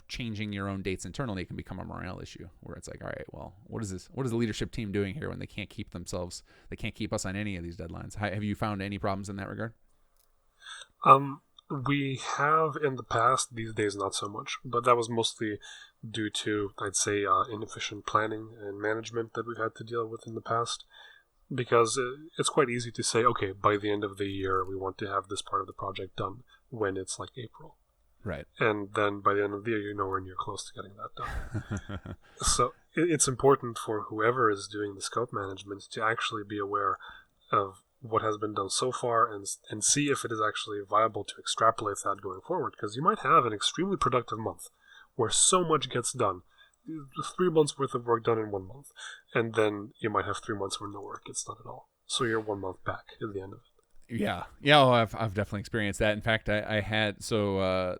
changing your own dates internally, it can become a morale issue where it's like, all right, well, what is the leadership team doing here when they can't keep us on any of these deadlines? Have you found any problems in that regard? We have in the past, these days not so much, but that was mostly due to, I'd say, inefficient planning and management that we've had to deal with in the past. Because it's quite easy to say, okay, by the end of the year, we want to have this part of the project done when it's like April. Right. And then by the end of the year, you're nowhere near close to getting that done. So it's important for whoever is doing the scope management to actually be aware of what has been done so far and see if it is actually viable to extrapolate that going forward. Because you might have an extremely productive month where so much gets done. 3 months worth of work done in 1 month, and then you might have 3 months where no work gets done at all. So you're 1 month back at the end of it. Yeah. Oh, I've definitely experienced that. In fact, I had certain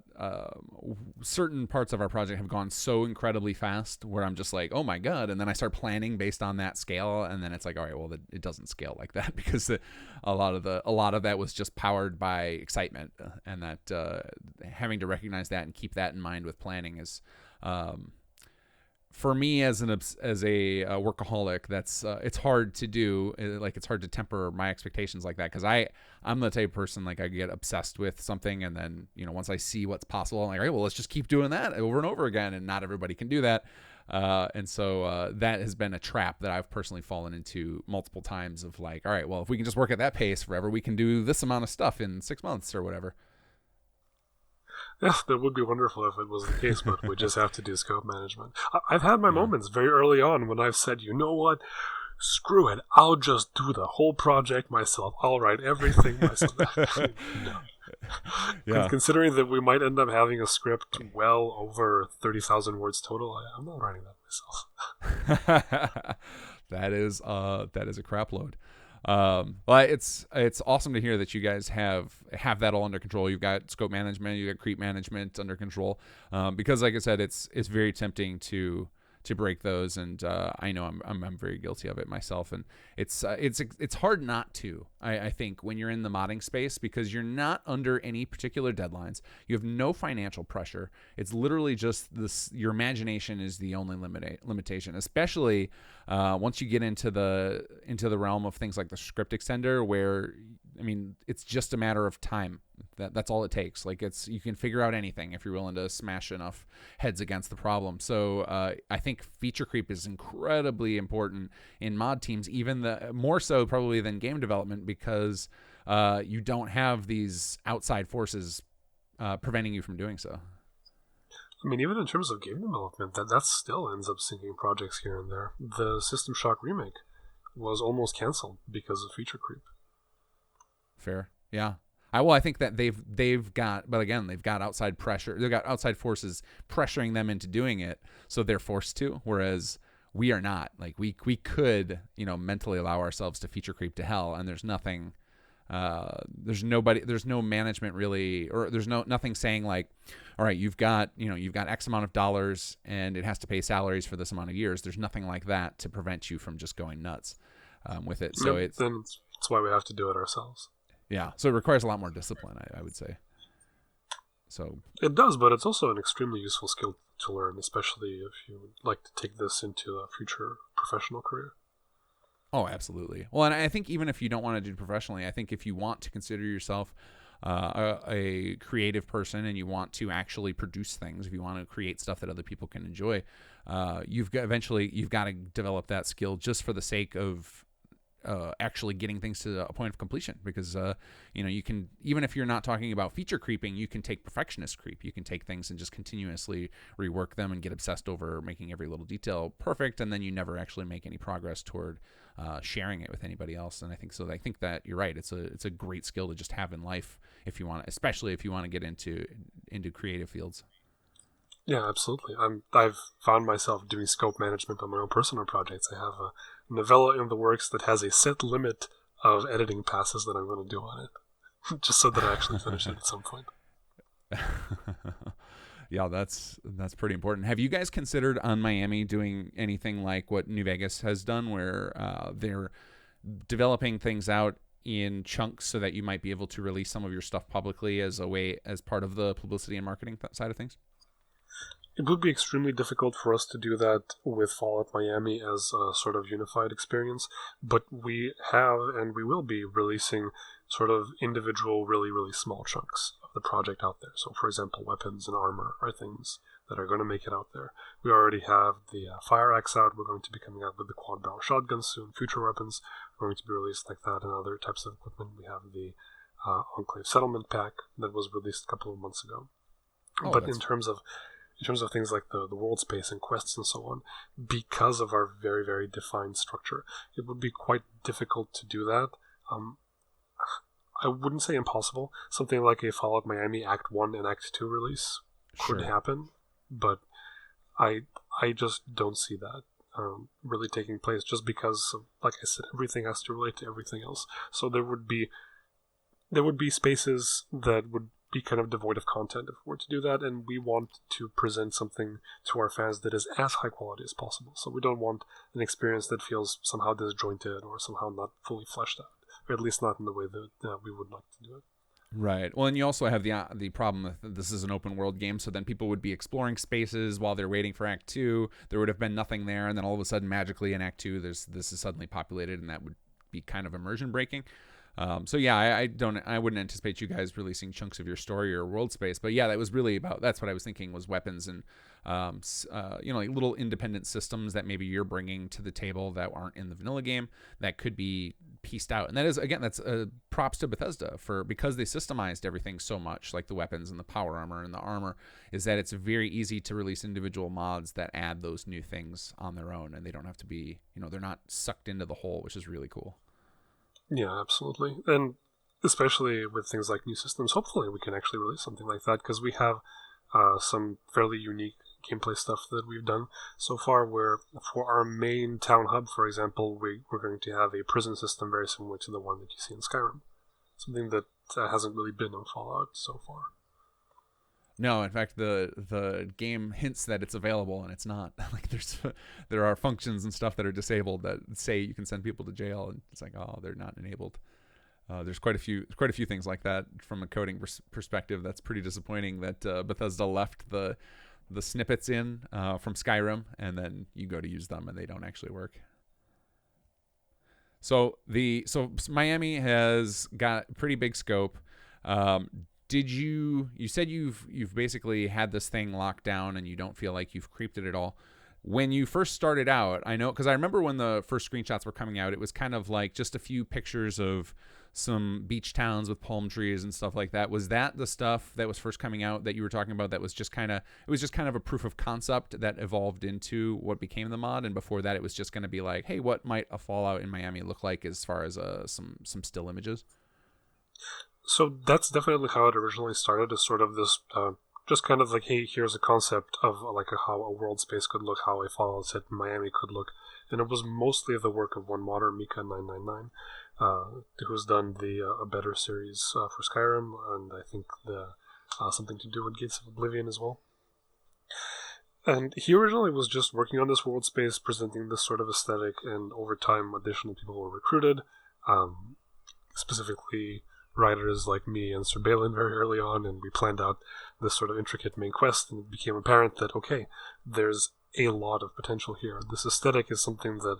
parts of our project have gone so incredibly fast where I'm just like, oh my god, and then I start planning based on that scale, and then it's like, all right, well, it doesn't scale like that because a lot of that was just powered by excitement, and that having to recognize that and keep that in mind with planning is. For me as a workaholic, that's it's hard to do. Like, it's hard to temper my expectations like that, because I'm the type of person, like, I get obsessed with something, and then once I see what's possible, I'm like, all right, well, let's just keep doing that over and over again, and not everybody can do that. And so that has been a trap that I've personally fallen into multiple times of like, all right, well, if we can just work at that pace forever, we can do this amount of stuff in 6 months or whatever. Yeah, that would be wonderful if it was the case, but we just have to do scope management. I've had my moments very early on when I've said, you know what, screw it, I'll just do the whole project myself. I'll write everything myself. No. Yeah. Considering that we might end up having a script well over 30,000 words total, I'm not writing that myself. That is a crap load. Well, it's awesome to hear that you guys have that all under control. You've got scope management, you got creep management under control. Because like I said, it's very tempting to to break those, and I know I'm very guilty of it myself, and it's hard not to. I think when you're in the modding space, because you're not under any particular deadlines, you have no financial pressure. It's literally just this. Your imagination is the only limitation, especially once you get into the realm of things like the script extender, where I mean, it's just a matter of time. That's all it takes. Like you can figure out anything if you're willing to smash enough heads against the problem. So I think feature creep is incredibly important in mod teams, even more so probably than game development, because you don't have these outside forces preventing you from doing so. I mean, even in terms of game development, that still ends up sinking projects here and there. The System Shock remake was almost canceled because of feature creep. Fair, yeah. I think that they've got outside pressure. They've got outside forces pressuring them into doing it, so they're forced to. Whereas we are not. Like we could, mentally allow ourselves to feature creep to hell, and there's nothing. There's no management really, or there's nothing saying like, all right, you've got X amount of dollars, and it has to pay salaries for this amount of years. There's nothing like that to prevent you from just going nuts with it. So that's why we have to do it ourselves. Yeah, so it requires a lot more discipline, I would say. So it does, but it's also an extremely useful skill to learn, especially if you would like to take this into a future professional career. Oh, absolutely. Well, and I think even if you don't want to do it professionally, I think if you want to consider yourself a creative person and you want to actually produce things, if you want to create stuff that other people can enjoy, you've got to develop that skill just for the sake of actually getting things to a point of completion, because you can, even if you're not talking about feature creeping, you can take perfectionist creep. You can take things and just continuously rework them and get obsessed over making every little detail perfect, and then you never actually make any progress toward sharing it with anybody else. And I think that you're right. It's a great skill to just have in life especially if you want to get into creative fields. Yeah, absolutely. I've found myself doing scope management on my own personal projects. I have a novella in the works that has a set limit of editing passes that I'm going to do on it, just so that I actually finish it at some point. Yeah, that's pretty important. Have you guys considered on Miami doing anything like what New Vegas has done, where they're developing things out in chunks so that you might be able to release some of your stuff publicly as part of the publicity and marketing side of things? It would be extremely difficult for us to do that with Fallout Miami as a sort of unified experience, but we have and we will be releasing sort of individual, really, really small chunks of the project out there. So, for example, weapons and armor are things that are going to make it out there. We already have the fire axe out. We're going to be coming out with the quad barrel shotguns soon. Future weapons are going to be released like that, and other types of equipment. We have the Enclave Settlement Pack that was released a couple of months ago. But in terms of things like the world space and quests and so on, because of our very, very defined structure, it would be quite difficult to do that. I wouldn't say impossible. Something like a Fallout Miami Act 1 and Act 2 release could happen, but I just don't see that really taking place, just because, like I said, everything has to relate to everything else. So there would be spaces that would be kind of devoid of content if we were to do that, and we want to present something to our fans that is as high quality as possible. So we don't want an experience that feels somehow disjointed or somehow not fully fleshed out, or at least not in the way that we would like to do it. Right. Well, and you also have the problem that this is an open world game, so then people would be exploring spaces while they're waiting for Act 2. There would have been nothing there, and then all of a sudden, magically in Act 2, this is suddenly populated, and that would be kind of immersion breaking. So yeah, I wouldn't anticipate you guys releasing chunks of your story or world space, but yeah, that's what I was thinking was weapons and, like little independent systems that maybe you're bringing to the table that aren't in the vanilla game that could be pieced out. And that is, again, that's props to Bethesda because they systemized everything so much, like the weapons and the power armor and the armor, is that it's very easy to release individual mods that add those new things on their own, and they don't have to be, they're not sucked into the whole, which is really cool. Yeah, absolutely. And especially with things like new systems, hopefully we can actually release something like that, because we have some fairly unique gameplay stuff that we've done so far, where for our main town hub, for example, we're going to have a prison system very similar to the one that you see in Skyrim. Something that hasn't really been in Fallout so far. No, in fact, the game hints that it's available and it's not. Like there are functions and stuff that are disabled that say you can send people to jail, and it's like, oh, they're not enabled. There's quite a few things like that from a coding perspective. That's pretty disappointing that Bethesda left the snippets in from Skyrim, and then you go to use them and they don't actually work. So Miami has got pretty big scope. Did you said you've basically had this thing locked down and you don't feel like you've creeped it at all? When you first started out, I know, because I remember when the first screenshots were coming out, it was kind of like just a few pictures of some beach towns with palm trees and stuff like that. Was that the stuff that was first coming out that you were talking about? That was just kind of a proof of concept that evolved into what became the mod, and before that, it was just going to be like, hey, what might a Fallout in Miami look like as far as some still images? So that's definitely how it originally started, as sort of this, just kind of like, hey, here's a concept of like how a world space could look, how a Fallout set in Miami could look, and it was mostly the work of one modder, Mika999, who's done the A Better series for Skyrim, and I think the something to do with Gates of Oblivion as well. And he originally was just working on this world space, presenting this sort of aesthetic, and over time, additional people were recruited, specifically writers like me and Sir Balin very early on, and we planned out this sort of intricate main quest, and it became apparent that, okay, there's a lot of potential here. This aesthetic is something that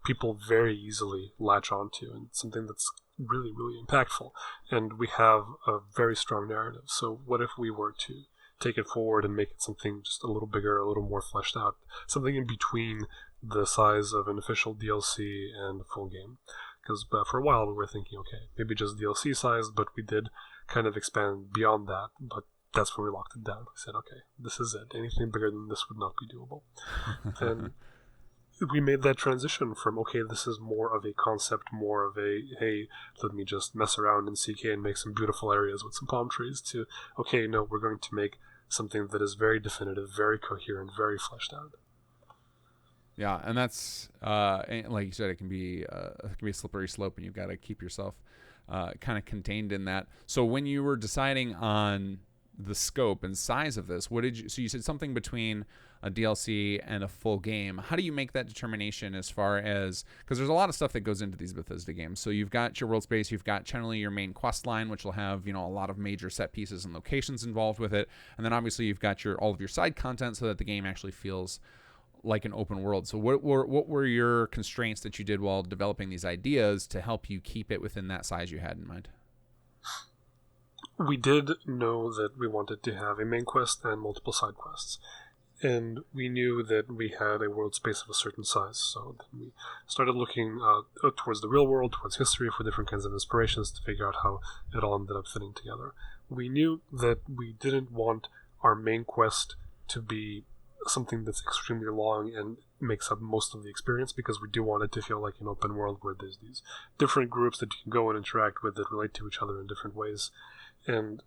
people very easily latch onto, and something that's really, really impactful. And we have a very strong narrative. So what if we were to take it forward and make it something just a little bigger, a little more fleshed out, something in between the size of an official DLC and a full game? Because for a while we were thinking, okay, maybe just DLC size, but we did kind of expand beyond that. But that's when we locked it down. We said, okay, this is it. Anything bigger than this would not be doable. And we made that transition from, okay, this is more of a concept, more of a, hey, let me just mess around in CK and make some beautiful areas with some palm trees, to, okay, no, we're going to make something that is very definitive, very coherent, very fleshed out. Yeah, and that's like you said, it can be a slippery slope, and you've got to keep yourself kind of contained in that. So when you were deciding on the scope and size of this, what did you? So you said something between a DLC and a full game. How do you make that determination as far as, because there's a lot of stuff that goes into these Bethesda games. So you've got your world space, you've got generally your main quest line, which will have, you know, a lot of major set pieces and locations involved with it, and then obviously you've got all of your side content so that the game actually feels like an open world. So what were your constraints that you did while developing these ideas to help you keep it within that size you had in mind? We did know that we wanted to have a main quest and multiple side quests. And we knew that we had a world space of a certain size. So then we started looking towards the real world, towards history, for different kinds of inspirations to figure out how it all ended up fitting together. We knew that we didn't want our main quest to be something that's extremely long and makes up most of the experience, because we do want it to feel like an open world where there's these different groups that you can go and interact with that relate to each other in different ways. And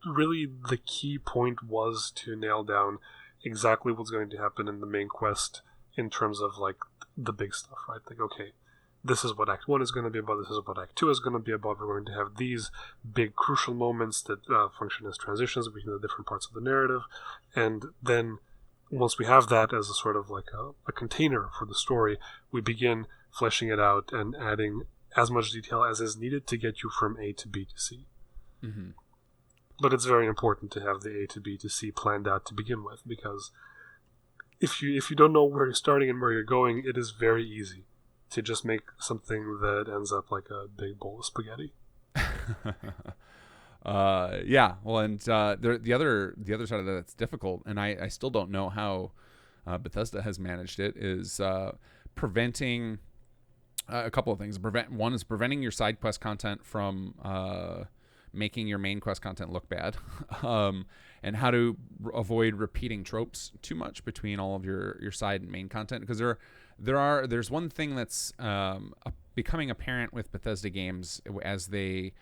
really the key point was to nail down exactly what's going to happen in the main quest in terms of like the big stuff, right? Like, okay, this is what Act 1 is going to be about, this is what Act 2 is going to be about. We're going to have these big crucial moments that function as transitions between the different parts of the narrative. And then once we have that as a sort of like a container for the story, we begin fleshing it out and adding as much detail as is needed to get you from A to B to C. Mm-hmm. But it's very important to have the A to B to C planned out to begin with, because if you don't know where you're starting and where you're going, it is very easy to just make something that ends up like a big bowl of spaghetti. Yeah, well, and the other side of that that's difficult, and I still don't know how Bethesda has managed it, is preventing a couple of things. One is preventing your side quest content from making your main quest content look bad, and how to avoid repeating tropes too much between all of your side and main content, because there's one thing that's becoming apparent with Bethesda games as they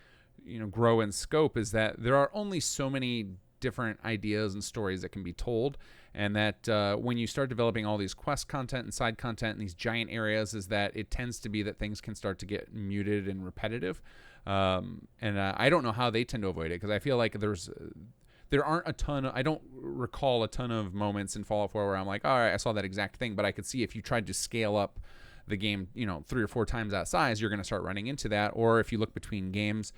grow in scope, is that there are only so many different ideas and stories that can be told, and that when you start developing all these quest content and side content in these giant areas, is that it tends to be that things can start to get muted and repetitive. And I don't know how they tend to avoid it, because I feel like there's there aren't a ton of, I don't recall a ton of moments in Fallout 4 where I'm like, all right, I saw that exact thing, but I could see if you tried to scale up the game, 3 or 4 times that size, you're going to start running into that. Or if you look between games,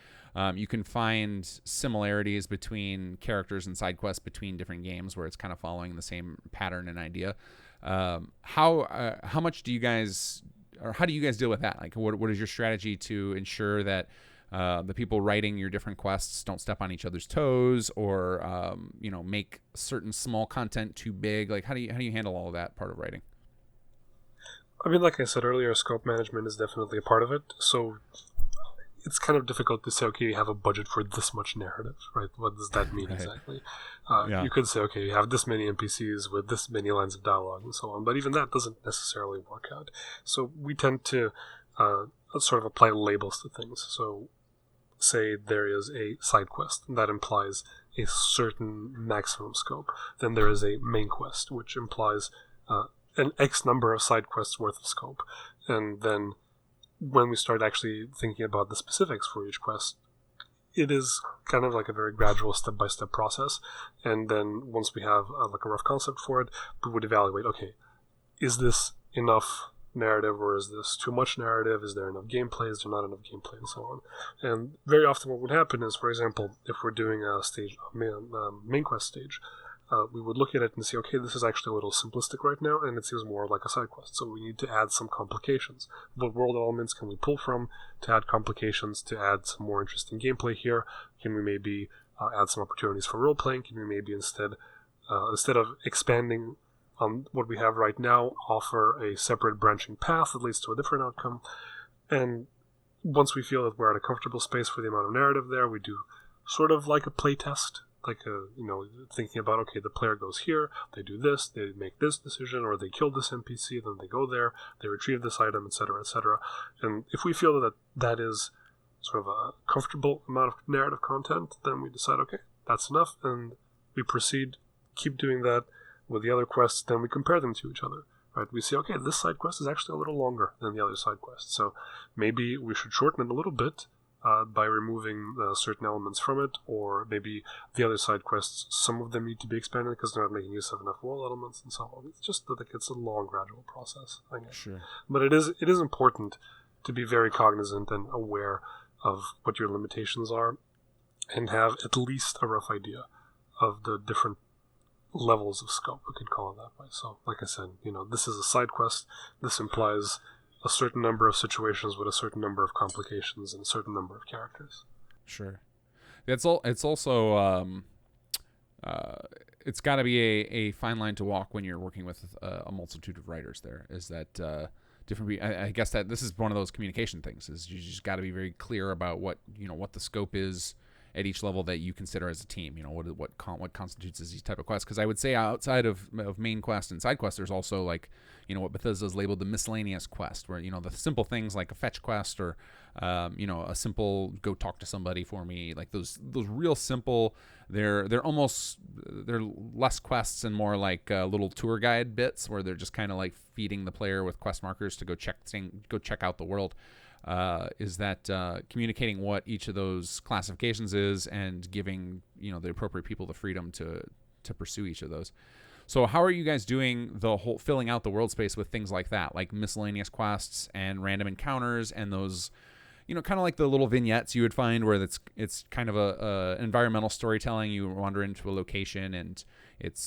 you can find similarities between characters and side quests between different games where it's kind of following the same pattern and idea. How much do you guys, or how do you guys deal with that? Like, what is your strategy to ensure that the people writing your different quests don't step on each other's toes, or make certain small content too big? Like, how do you handle all of that part of writing? I mean, like I said earlier, scope management is definitely a part of it. So it's kind of difficult to say, okay, you have a budget for this much narrative, right? What does that mean exactly? Yeah. You could say, okay, you have this many NPCs with this many lines of dialogue and so on, but even that doesn't necessarily work out. So we tend to sort of apply labels to things. So say there is a side quest that implies a certain maximum scope. Then there is a main quest, which implies an X number of side quests worth of scope. And then when we start actually thinking about the specifics for each quest, it is kind of like a very gradual step-by-step process. And then once we have like a rough concept for it, we would evaluate, okay, is this enough narrative, or is this too much narrative? Is there enough gameplay? Is there not enough gameplay, and so on? And very often what would happen is, for example, if we're doing a stage, main quest stage, we would look at it and see, okay, this is actually a little simplistic right now, and it seems more like a side quest. So we need to add some complications. What world elements can we pull from to add complications, to add some more interesting gameplay here? Can we maybe add some opportunities for role playing? Can we maybe instead of expanding on what we have right now, offer a separate branching path that leads to a different outcome? And once we feel that we're at a comfortable space for the amount of narrative there, we do sort of like a play test. Like, thinking about, okay, the player goes here, they do this, they make this decision, or they kill this NPC, then they go there, they retrieve this item, etc., etc. And if we feel that that is sort of a comfortable amount of narrative content, then we decide, okay, that's enough, and we proceed, keep doing that with the other quests, then we compare them to each other. Right? We see, okay, this side quest is actually a little longer than the other side quest, so maybe we should shorten it a little bit, by removing certain elements from it, or maybe the other side quests, some of them need to be expanded because they're not making use of enough world elements and so on. It's just that it's a long, gradual process, I guess. Sure. But it is important to be very cognizant and aware of what your limitations are, and have at least a rough idea of the different levels of scope, we could call it that way. So, like I said, this is a side quest. This implies a certain number of situations with a certain number of complications and a certain number of characters. Sure. It's also it's got to be a fine line to walk when you're working with a multitude of writers. There is that different. I guess that this is one of those communication things. Is you just got to be very clear about what the scope is at each level that you consider as a team. What constitutes as each type of quest. Because I would say outside of main quest and side quest, there's also like what Bethesda has labeled the miscellaneous quest, where the simple things like a fetch quest, or a simple go talk to somebody for me, like those real simple. They're less quests and more like little tour guide bits where they're just kind of like feeding the player with quest markers to go check out the world. Is that communicating what each of those classifications is, and giving the appropriate people the freedom to pursue each of those. So how are you guys doing the whole filling out the world space with things like that, like miscellaneous quests and random encounters, and those kind of like the little vignettes you would find where it's kind of a environmental storytelling. You wander into a location and it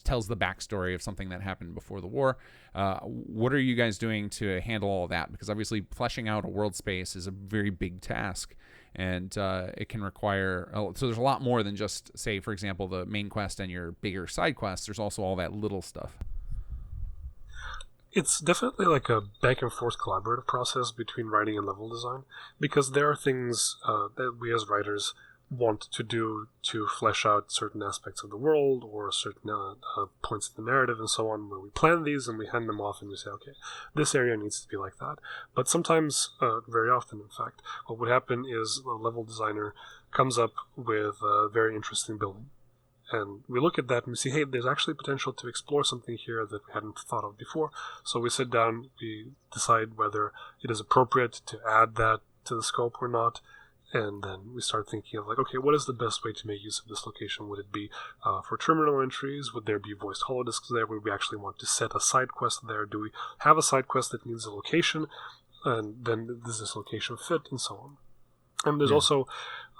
tells the backstory of something that happened before the war. What are you guys doing to handle all of that? Because obviously fleshing out a world space is a very big task, and it can require. So there's a lot more than just, say, for example, the main quest and your bigger side quests. There's also all that little stuff. It's definitely like a back and forth collaborative process between writing and level design, because there are things that we as writers want to do to flesh out certain aspects of the world, or certain points in the narrative and so on, where we plan these and we hand them off and we say, okay, this area needs to be like that. But sometimes, very often in fact, what would happen is a level designer comes up with a very interesting building. And we look at that and we see, hey, there's actually potential to explore something here that we hadn't thought of before. So we sit down, we decide whether it is appropriate to add that to the scope or not. And then we start thinking of like, okay, what is the best way to make use of this location? Would it be for terminal entries? Would there be voiced holodisks there? Would we actually want to set a side quest there? Do we have a side quest that needs a location? And then does this location fit? And so on. And there's also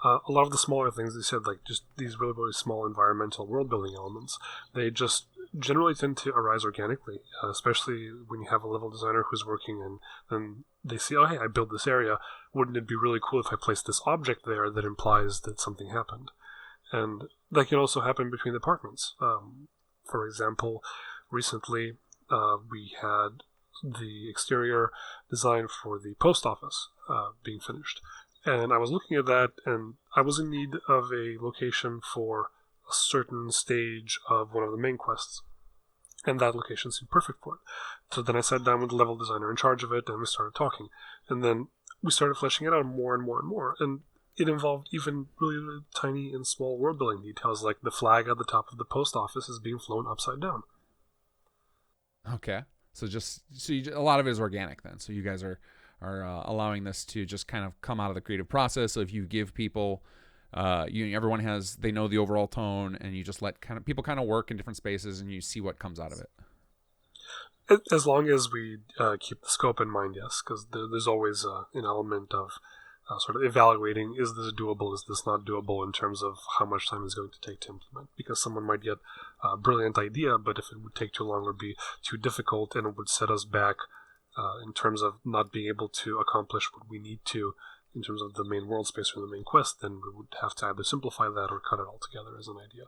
a lot of the smaller things they said, like just these really, really small environmental world building elements. They just generally tend to arise organically, especially when you have a level designer who's working and then they see, oh, hey, I built this area. Wouldn't it be really cool if I placed this object there that implies that something happened? And that can also happen between departments. For example, recently we had the exterior design for the post office being finished. And I was looking at that, and I was in need of a location for a certain stage of one of the main quests. And that location seemed perfect for it. So then I sat down with the level designer in charge of it, and we started talking. And then we started fleshing it out more and more and more. And it involved even really, really tiny and small world building details, like the flag at the top of the post office is being flown upside down. Okay. So a lot of it is organic then. So you guys are allowing this to just kind of come out of the creative process. So if you give people, everyone they know the overall tone, and you just let people kind of work in different spaces, and you see what comes out of it. As long as we keep the scope in mind, yes, because there's always an element of sort of evaluating, is this doable, is this not doable, in terms of how much time it's going to take to implement. Because someone might get a brilliant idea, but if it would take too long or be too difficult, and it would set us back in terms of not being able to accomplish what we need to in terms of the main world space or the main quest, then we would have to either simplify that or cut it all together as an idea.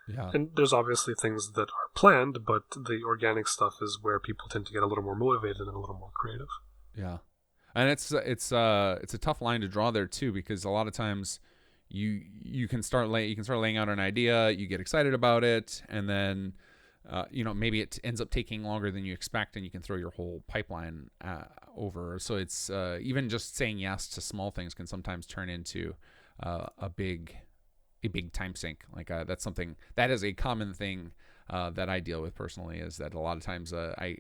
Yeah. And there's obviously things that are planned, but the organic stuff is where people tend to get a little more motivated and a little more creative. Yeah. And it's a tough line to draw there too, because a lot of times you can start laying out an idea, you get excited about it, and then maybe it ends up taking longer than you expect, and you can throw your whole pipeline over. So it's even just saying yes to small things can sometimes turn into a big time sink. Like that is a common thing that I deal with personally, is that a lot of times I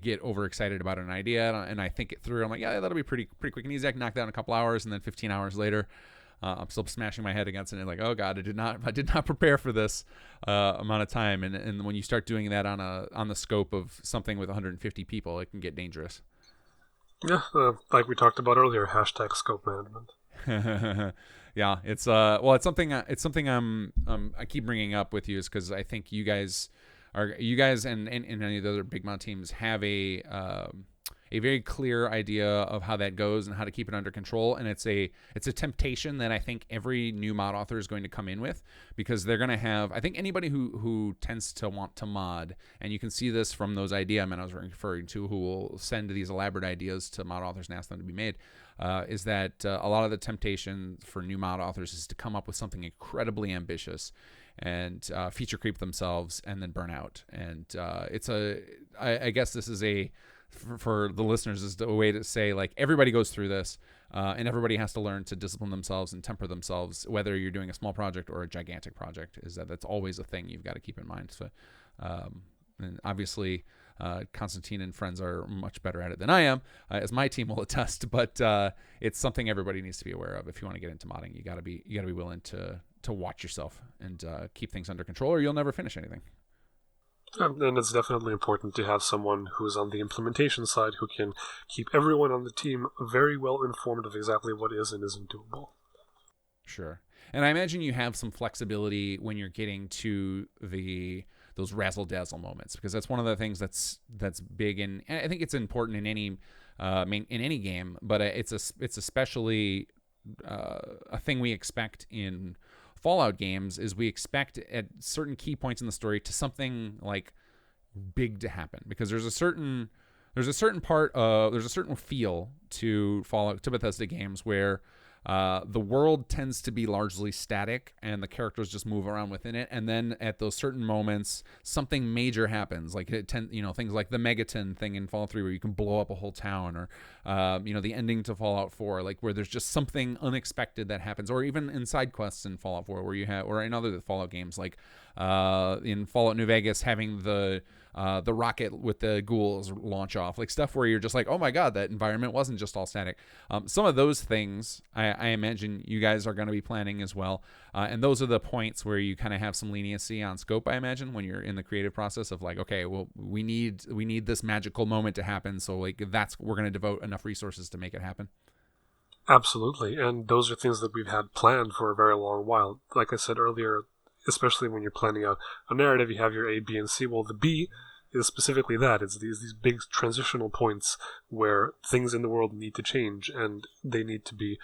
get overexcited about an idea and I think it through. I'm like, yeah, that'll be pretty quick and easy. I can knock that out in a couple hours, and then 15 hours later, I'm still smashing my head against it, and like, oh god, I did not prepare for this amount of time. And when you start doing that on the scope of something with 150 people, it can get dangerous. Yeah, like we talked about earlier, hashtag scope management. Yeah, it's something I keep bringing up with you, is because I think you guys and any of the other Big Mount teams have a very clear idea of how that goes and how to keep it under control. And it's a temptation that I think every new mod author is going to come in with, because they're going to have, I think anybody who tends to want to mod, and you can see this from those idea men I was referring to, who will send these elaborate ideas to mod authors and ask them to be made, is that a lot of the temptation for new mod authors is to come up with something incredibly ambitious and feature creep themselves and then burn out. And I guess this is for the listeners, is a way to say, like, everybody goes through this, and everybody has to learn to discipline themselves and temper themselves, whether you're doing a small project or a gigantic project. That's always a thing you've got to keep in mind. So, and obviously, Constantine and friends are much better at it than I am, as my team will attest. But it's something everybody needs to be aware of. If you want to get into modding, you got to be willing to watch yourself and keep things under control, or you'll never finish anything. And it's definitely important to have someone who's on the implementation side who can keep everyone on the team very well informed of exactly what is and isn't doable. Sure. And I imagine you have some flexibility when you're getting to those razzle-dazzle moments, because that's one of the things that's big, and I think it's important in any game, but it's especially a thing we expect in Fallout games. Is we expect at certain key points in the story to something like big to happen, because there's a certain feel to Bethesda games where the world tends to be largely static and the characters just move around within it, and then at those certain moments something major happens, like things like the Megaton thing in Fallout 3 where you can blow up a whole town, or the ending to Fallout 4, like where there's just something unexpected that happens, or even in side quests in Fallout 4 where you have, or in other Fallout games, like in Fallout New Vegas having the rocket with the ghouls launch off, like stuff where you're just like, oh my god, that environment wasn't just all static. Some of those things I imagine you guys are going to be planning as well, and those are the points where you kind of have some leniency on scope, I imagine, when you're in the creative process of like, okay, well, we need this magical moment to happen, so like we're going to devote enough resources to make it happen. Absolutely, and those are things that we've had planned for a very long while. Like I said earlier, especially when you're planning out a narrative, you have your A, B, and C. Well, the B is specifically that. It's these big transitional points where things in the world need to change, and they need to be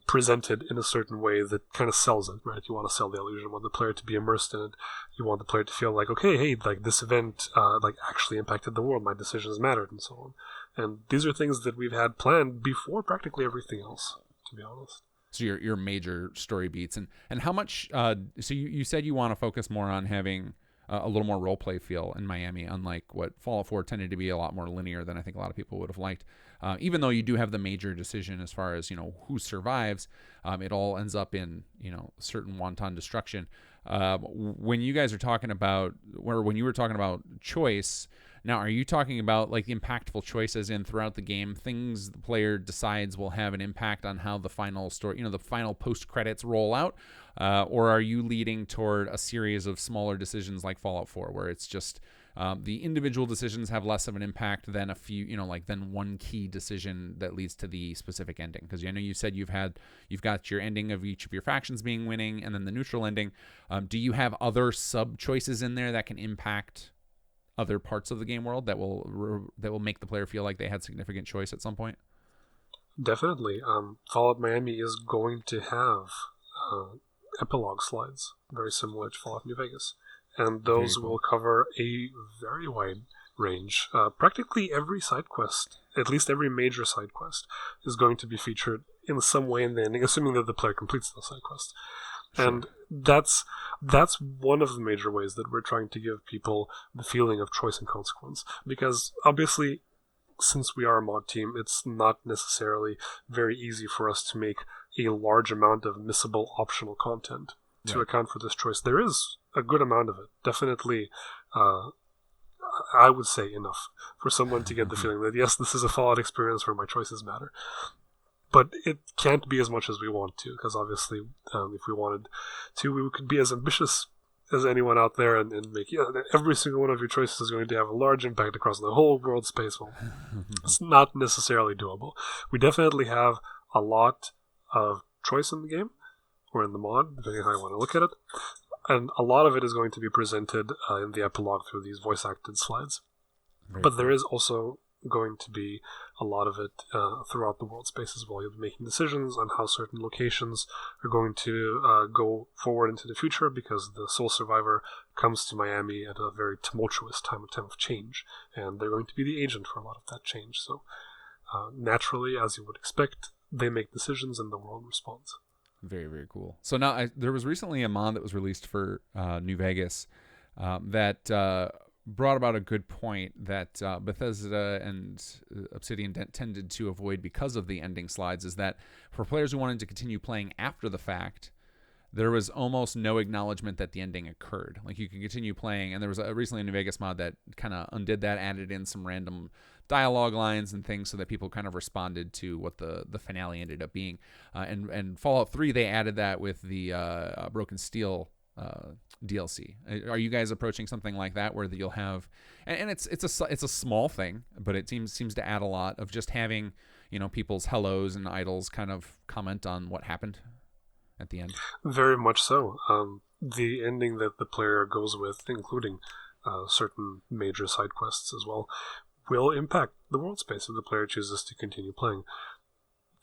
presented in a certain way that kind of sells it, right? You want to sell the illusion. You want the player to be immersed in it. You want the player to feel like, okay, hey, like this event like actually impacted the world. My decisions mattered, and so on. And these are things that we've had planned before practically everything else, to be honest. So your major story beats, and how much? So you said you want to focus more on having a little more role play feel in Miami, unlike what Fallout 4 tended to be a lot more linear than I think a lot of people would have liked. Even though you do have the major decision as far as who survives, it all ends up in certain wanton destruction. When you guys are talking about, or when you were talking about choice. Now, are you talking about like the impactful choices in throughout the game, things the player decides will have an impact on how the final story, the final post-credits roll out? Or are you leading toward a series of smaller decisions like Fallout 4, where it's just the individual decisions have less of an impact than a few, than one key decision that leads to the specific ending? Because I know you said you've got your ending of each of your factions being winning, and then the neutral ending. Do you have other sub-choices in there that can impact other parts of the game world that will make the player feel like they had significant choice at some point? Definitely. Fallout Miami is going to have epilogue slides, very similar to Fallout New Vegas. And those will cover a very wide range. Practically every side quest, at least every major side quest, is going to be featured in some way in the ending, assuming that the player completes the side quest. Sure. And that's one of the major ways that we're trying to give people the feeling of choice and consequence. Because obviously, since we are a mod team, it's not necessarily very easy for us to make a large amount of missable optional content to account for this choice. There is a good amount of it. Definitely, I would say enough for someone to get the feeling that, yes, this is a Fallout experience where my choices matter. But it can't be as much as we want to, because obviously, if we wanted to, we could be as ambitious as anyone out there and make every single one of your choices is going to have a large impact across the whole world space. Well, it's not necessarily doable. We definitely have a lot of choice in the game, or in the mod, depending on how you want to look at it. And a lot of it is going to be presented in the epilogue through these voice-acted slides. But there is also going to be a lot of it throughout the world space as well. You'll be making decisions on how certain locations are going to go forward into the future, because the sole survivor comes to Miami at a very tumultuous time of change, and they're going to be the agent for a lot of that change. So naturally, as you would expect, they make decisions and the world responds. Very, very cool. So now there was recently a mod that was released for New Vegas that brought about a good point that Bethesda and Obsidian tended to avoid because of the ending slides, is that for players who wanted to continue playing after the fact, there was almost no acknowledgement that the ending occurred. Like, you can continue playing, and there was recently a New Vegas mod that kind of undid that, added in some random dialogue lines and things so that people kind of responded to what the finale ended up being. And Fallout 3, they added that with the Broken Steel DLC. Are you guys approaching something like that, where you'll have, and it's a small thing, but it seems to add a lot of just having people's hellos and idols kind of comment on what happened at the end? Very much so. The ending that the player goes with, including certain major side quests as well, will impact the world space if the player chooses to continue playing.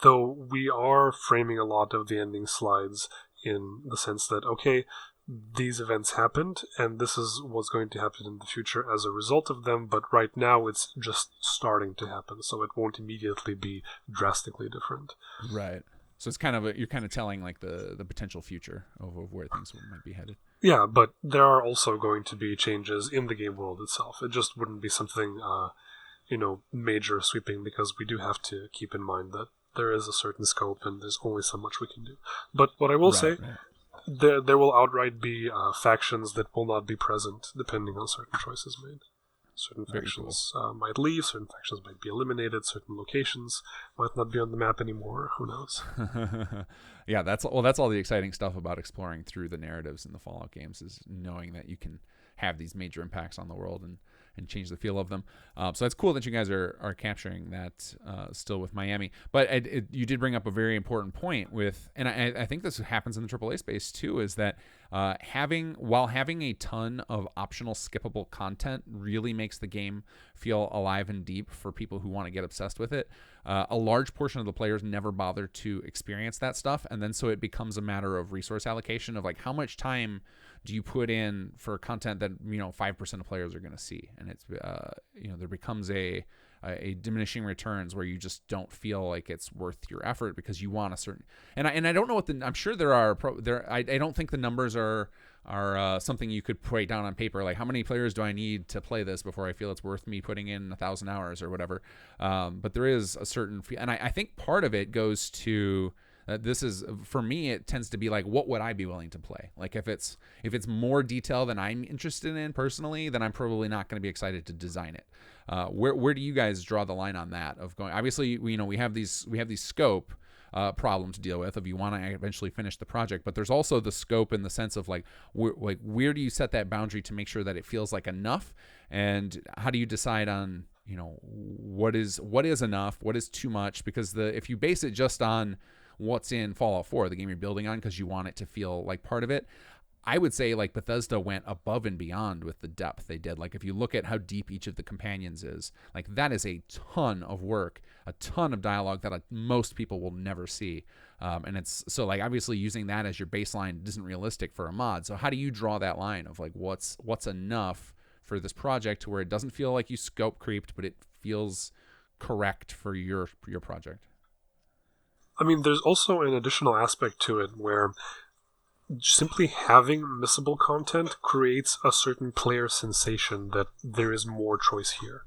Though we are framing a lot of the ending slides in the sense that, okay, these events happened, and this is what's going to happen in the future as a result of them, but right now it's just starting to happen, so it won't immediately be drastically different. Right. So it's kind of you're kind of telling like the potential future of where things might be headed. Yeah, but there are also going to be changes in the game world itself. It just wouldn't be something, major sweeping, because we do have to keep in mind that there is a certain scope and there's only so much we can do. But what I will say there will outright be factions that will not be present depending on certain choices made. Certain Very factions might leave, certain factions might be eliminated, certain locations might not be on the map anymore, who knows. Yeah, that's all the exciting stuff about exploring through the narratives in the Fallout games, is knowing that you can have these major impacts on the world and change the feel of them. So it's cool that you guys are capturing that still with Miami. But you did bring up a very important point with, and I think this happens in the AAA space too, is that having a ton of optional skippable content really makes the game feel alive and deep for people who want to get obsessed with it. A large portion of the players never bother to experience that stuff, and then so it becomes a matter of resource allocation of like how much time do you put in for content that 5% of players are going to see, and it's there becomes a diminishing returns where you just don't feel like it's worth your effort because you want a certain, and I don't know what I'm sure there are I don't think the numbers are something you could write down on paper, like how many players do I need to play this before I feel it's worth me putting in 1,000 hours or whatever, but there is a certain, and I think part of it goes to this is, for me, it tends to be like, what would I be willing to play? Like if it's more detail than I'm interested in personally, then I'm probably not going to be excited to design it. Where do you guys draw the line on that? Of going, obviously, we have these scope problem to deal with if you want to eventually finish the project, but there's also the scope in the sense of like where do you set that boundary to make sure that it feels like enough, and how do you decide on what is enough, what is too much? Because if you base it just on what's in Fallout 4, the game you're building on, because you want it to feel like part of it, I would say like Bethesda went above and beyond with the depth they did. Like if you look at how deep each of the companions is, like that is a ton of work, a ton of dialogue that most people will never see. And it's so like obviously using that as your baseline isn't realistic for a mod. So how do you draw that line of like what's enough for this project to where it doesn't feel like you scope creeped, but it feels correct for your project? I mean, there's also an additional aspect to it where simply having missable content creates a certain player sensation that there is more choice here.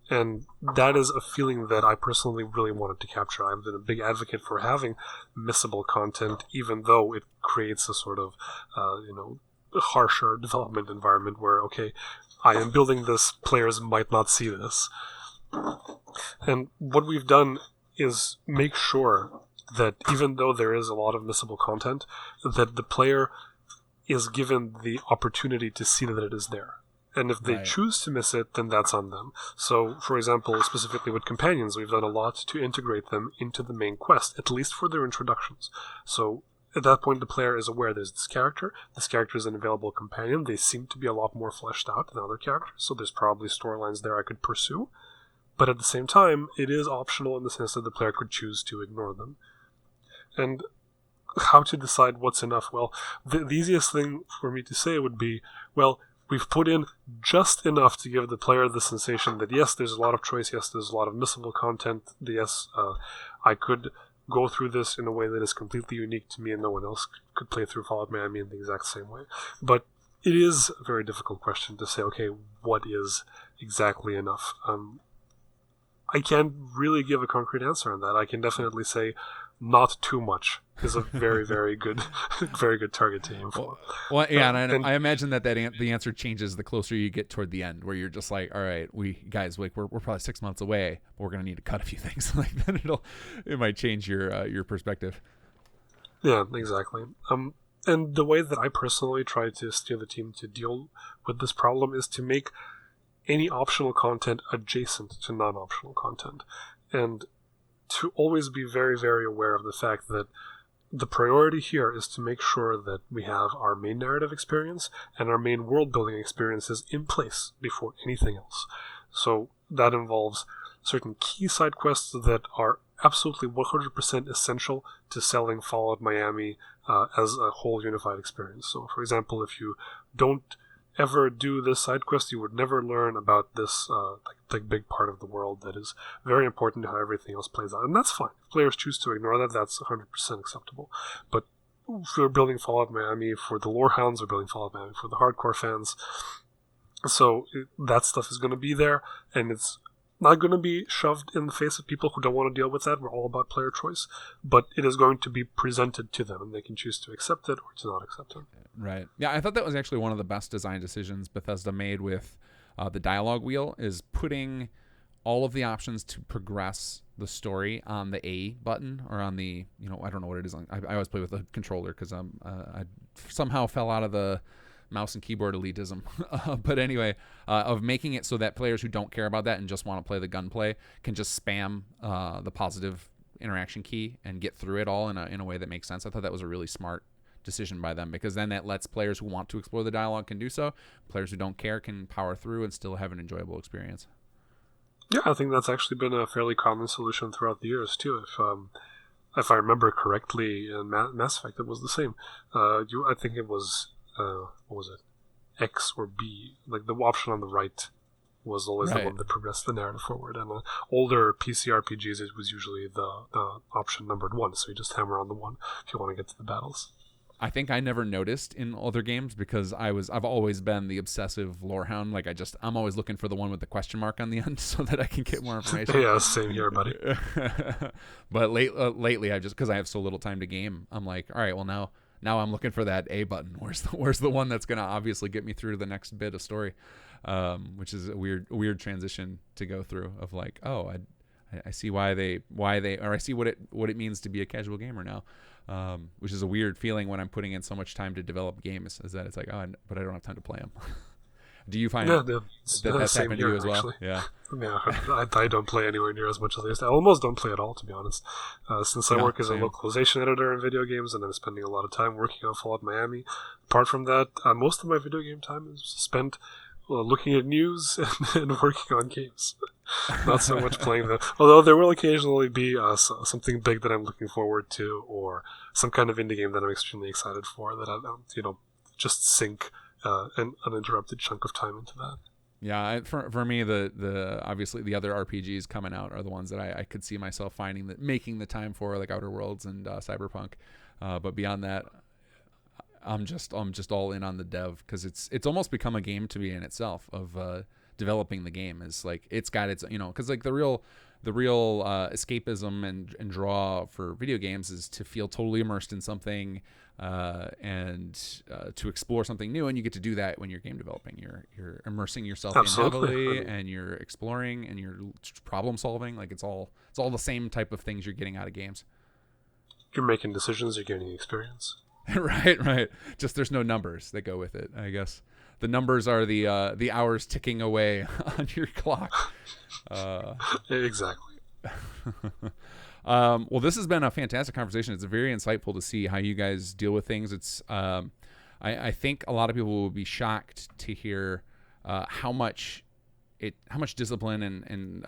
And that is a feeling that I personally really wanted to capture. I've been a big advocate for having missable content, even though it creates a sort of, harsher development environment where, okay, I am building this, players might not see this. And what we've done is make sure that even though there is a lot of missable content, that the player is given the opportunity to see that it is there. And if they choose to miss it, then that's on them. So, for example, specifically with companions, we've done a lot to integrate them into the main quest, at least for their introductions. So, at that point, the player is aware there's this character. This character is an available companion. They seem to be a lot more fleshed out than other characters, so there's probably storylines there I could pursue. But at the same time, it is optional in the sense that the player could choose to ignore them. And how to decide what's enough? Well, the easiest thing for me to say would be, well, we've put in just enough to give the player the sensation that, yes, there's a lot of choice, yes, there's a lot of missable content, yes, I could go through this in a way that is completely unique to me and no one else could play through Fallout Miami in the exact same way. But it is a very difficult question to say, okay, what is exactly enough? I can't really give a concrete answer on that. I can definitely say not too much is a very, very good, very good target to aim for. Well, yeah, and I imagine that the answer changes the closer you get toward the end, where you're just like, all right, we're probably 6 months away, but we're gonna need to cut a few things. Like then it might change your perspective. Yeah, exactly. And the way that I personally try to steer the team to deal with this problem is to make any optional content adjacent to non-optional content, and to always be very, very aware of the fact that the priority here is to make sure that we have our main narrative experience and our main world-building experiences in place before anything else. So that involves certain key side quests that are absolutely 100% essential to selling Fallout Miami as a whole unified experience. So, for example, if you don't ever do this side quest, you would never learn about this big part of the world that is very important to how everything else plays out. And that's fine. If players choose to ignore that, that's 100% acceptable. But if we're building Fallout Miami for the lore hounds, we're building Fallout Miami for the hardcore fans. So that stuff is going to be there, and it's not going to be shoved in the face of people who don't want to deal with that. We're all about player choice, but it is going to be presented to them, and they can choose to accept it or to not accept it. Right. Yeah, I thought that was actually one of the best design decisions Bethesda made with the dialogue wheel, is putting all of the options to progress the story on the A button, or on the, I don't know what it is. I always play with a controller because I somehow fell out of the mouse and keyboard elitism. But anyway, of making it so that players who don't care about that and just want to play the gunplay can just spam the positive interaction key and get through it all in a way that makes sense. I thought that was a really smart decision by them, because then that lets players who want to explore the dialogue can do so. Players who don't care can power through and still have an enjoyable experience. Yeah, I think that's actually been a fairly common solution throughout the years too. If I remember correctly, in Mass Effect it was the same. I think it was what was it, X or B? Like the option on the right was always the one that progressed the narrative forward. And older PC RPGs, it was usually the option numbered 1, so you just hammer on the 1 if you want to get to the battles. I think I never noticed in other games because I've always been the obsessive lore hound. Like I'm always looking for the one with the question mark on the end so that I can get more information. Yeah, same here, buddy. But lately, because I have so little time to game, I'm like, all right, well now I'm looking for that A button. Where's the one that's gonna obviously get me through to the next bit of story, which is a weird transition to go through. Of like, oh, I see why they or I see what it means to be a casual gamer now. Which is a weird feeling when I'm putting in so much time to develop games, is that it's like, but I don't have time to play them. Do you find that's happened to you as well? Actually. Yeah. Yeah, I don't play anywhere near as much as I used to. I almost don't play at all, to be honest. Since I work as a localization editor in video games, and I'm spending a lot of time working on Fallout Miami. Apart from that, most of my video game time is spent looking at news and working on games. Not so much playing them. Although there will occasionally be something big that I'm looking forward to, or some kind of indie game that I'm extremely excited for, that I just sink an uninterrupted chunk of time into that. Yeah, for me, the obviously the other RPGs coming out are the ones that I could see myself making the time for, like Outer Worlds and Cyberpunk. But beyond that, I'm just all in on the dev, because it's almost become a game to be in itself, of developing the game. Is like it's got its, because like the real escapism and draw for video games is to feel totally immersed in something, and to explore something new, and you get to do that when you're game developing. You're immersing yourself in heavily, and you're exploring, and you're problem solving. Like it's all the same type of things you're getting out of games. You're making decisions, you're getting experience. Right. Just there's no numbers that go with it, I guess. The numbers are the hours ticking away on your clock. Exactly. Well, this has been a fantastic conversation. It's very insightful to see how you guys deal with things. It's I think a lot of people will be shocked to hear how much discipline and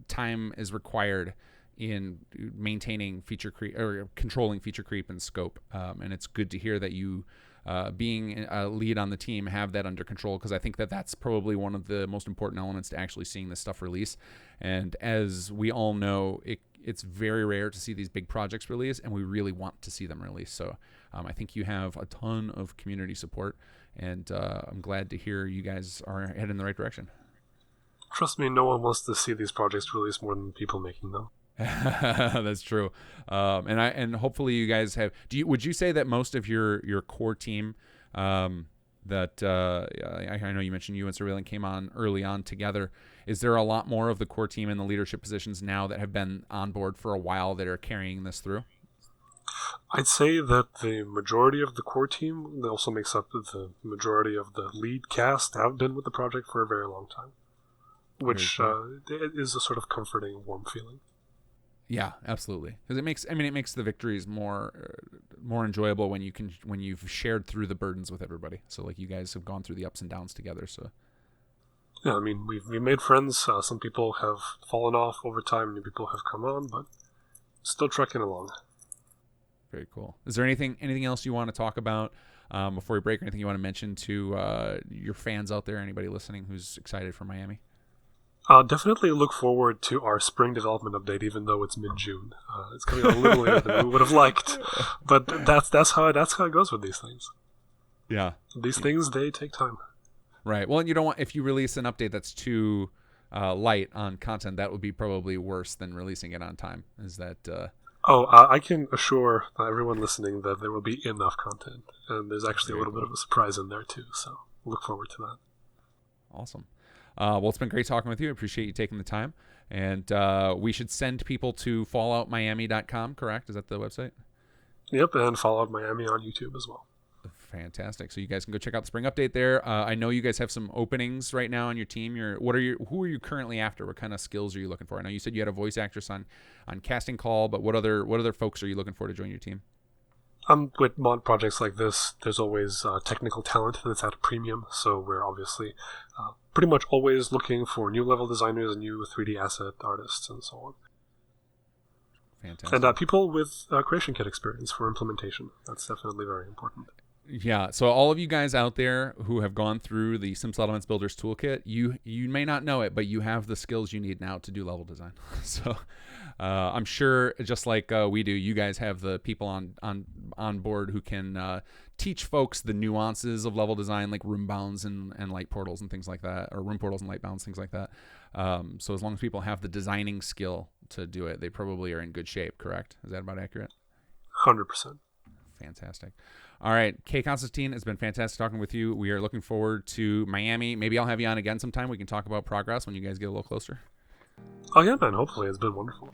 time is required in maintaining feature creep or controlling feature creep and scope. And it's good to hear that you, being a lead on the team, have that under control, because I think that's probably one of the most important elements to actually seeing this stuff release. And as we all know, it's very rare to see these big projects release, and we really want to see them release. So I think you have a ton of community support, and I'm glad to hear you guys are heading in the right direction. Trust me, no one wants to see these projects release more than the people making them. That's true. And hopefully you guys have. Would you say that most of your core team, that I know you mentioned you and Surveillant came on early on together. Is there a lot more of the core team in the leadership positions now that have been on board for a while that are carrying this through? I'd say that the majority of the core team also makes up the majority of the lead cast have been with the project for a very long time, which is a sort of comforting, warm feeling. Yeah, absolutely. Because it makes the victories more enjoyable when you've shared through the burdens with everybody. So like you guys have gone through the ups and downs together. So yeah, I mean we made friends. Some people have fallen off over time. New people have come on, but still trucking along. Very cool. Is there anything else you want to talk about before we break? Or anything you want to mention to your fans out there? Anybody listening who's excited for Miami? Definitely look forward to our spring development update, even though it's mid-June. It's coming out a little later than we would have liked, but that's how it goes with these things. Yeah, these things, they take time. Right. Well, you don't want, if you release an update that's too light on content, that would be probably worse than releasing it on time. Is that? I can assure everyone listening that there will be enough content, and there's actually a little bit of a surprise in there too. So look forward to that. Awesome. Well, it's been great talking with you. I appreciate you taking the time. And we should send people to falloutmiami.com, correct? Is that the website? Yep, and Fallout Miami on YouTube as well. Fantastic. So you guys can go check out the spring update there. I know you guys have some openings right now on your team. Who are you currently after? What kind of skills are you looking for? I know you said you had a voice actress on Casting Call, but what other folks are you looking for to join your team? With mod projects like this, there's always technical talent that's at a premium, so we're obviously pretty much always looking for new level designers, new 3D asset artists, and so on. Fantastic. And people with Creation Kit experience for implementation. That's definitely very important. Yeah, so all of you guys out there who have gone through the SimSettlements Builders Toolkit, you may not know it, but you have the skills you need now to do level design. So I'm sure, just like we do, you guys have the people on board who can teach folks the nuances of level design, like room bounds and light portals and things like that, or room portals and light bounds, things like that. So as long as people have the designing skill to do it, they probably are in good shape, correct? Is that about accurate? 100%. Fantastic. All right, K.Constantine, it's been fantastic talking with you. We are looking forward to Miami. Maybe I'll have you on again sometime. We can talk about progress when you guys get a little closer. Oh yeah, man. Hopefully. It's been wonderful.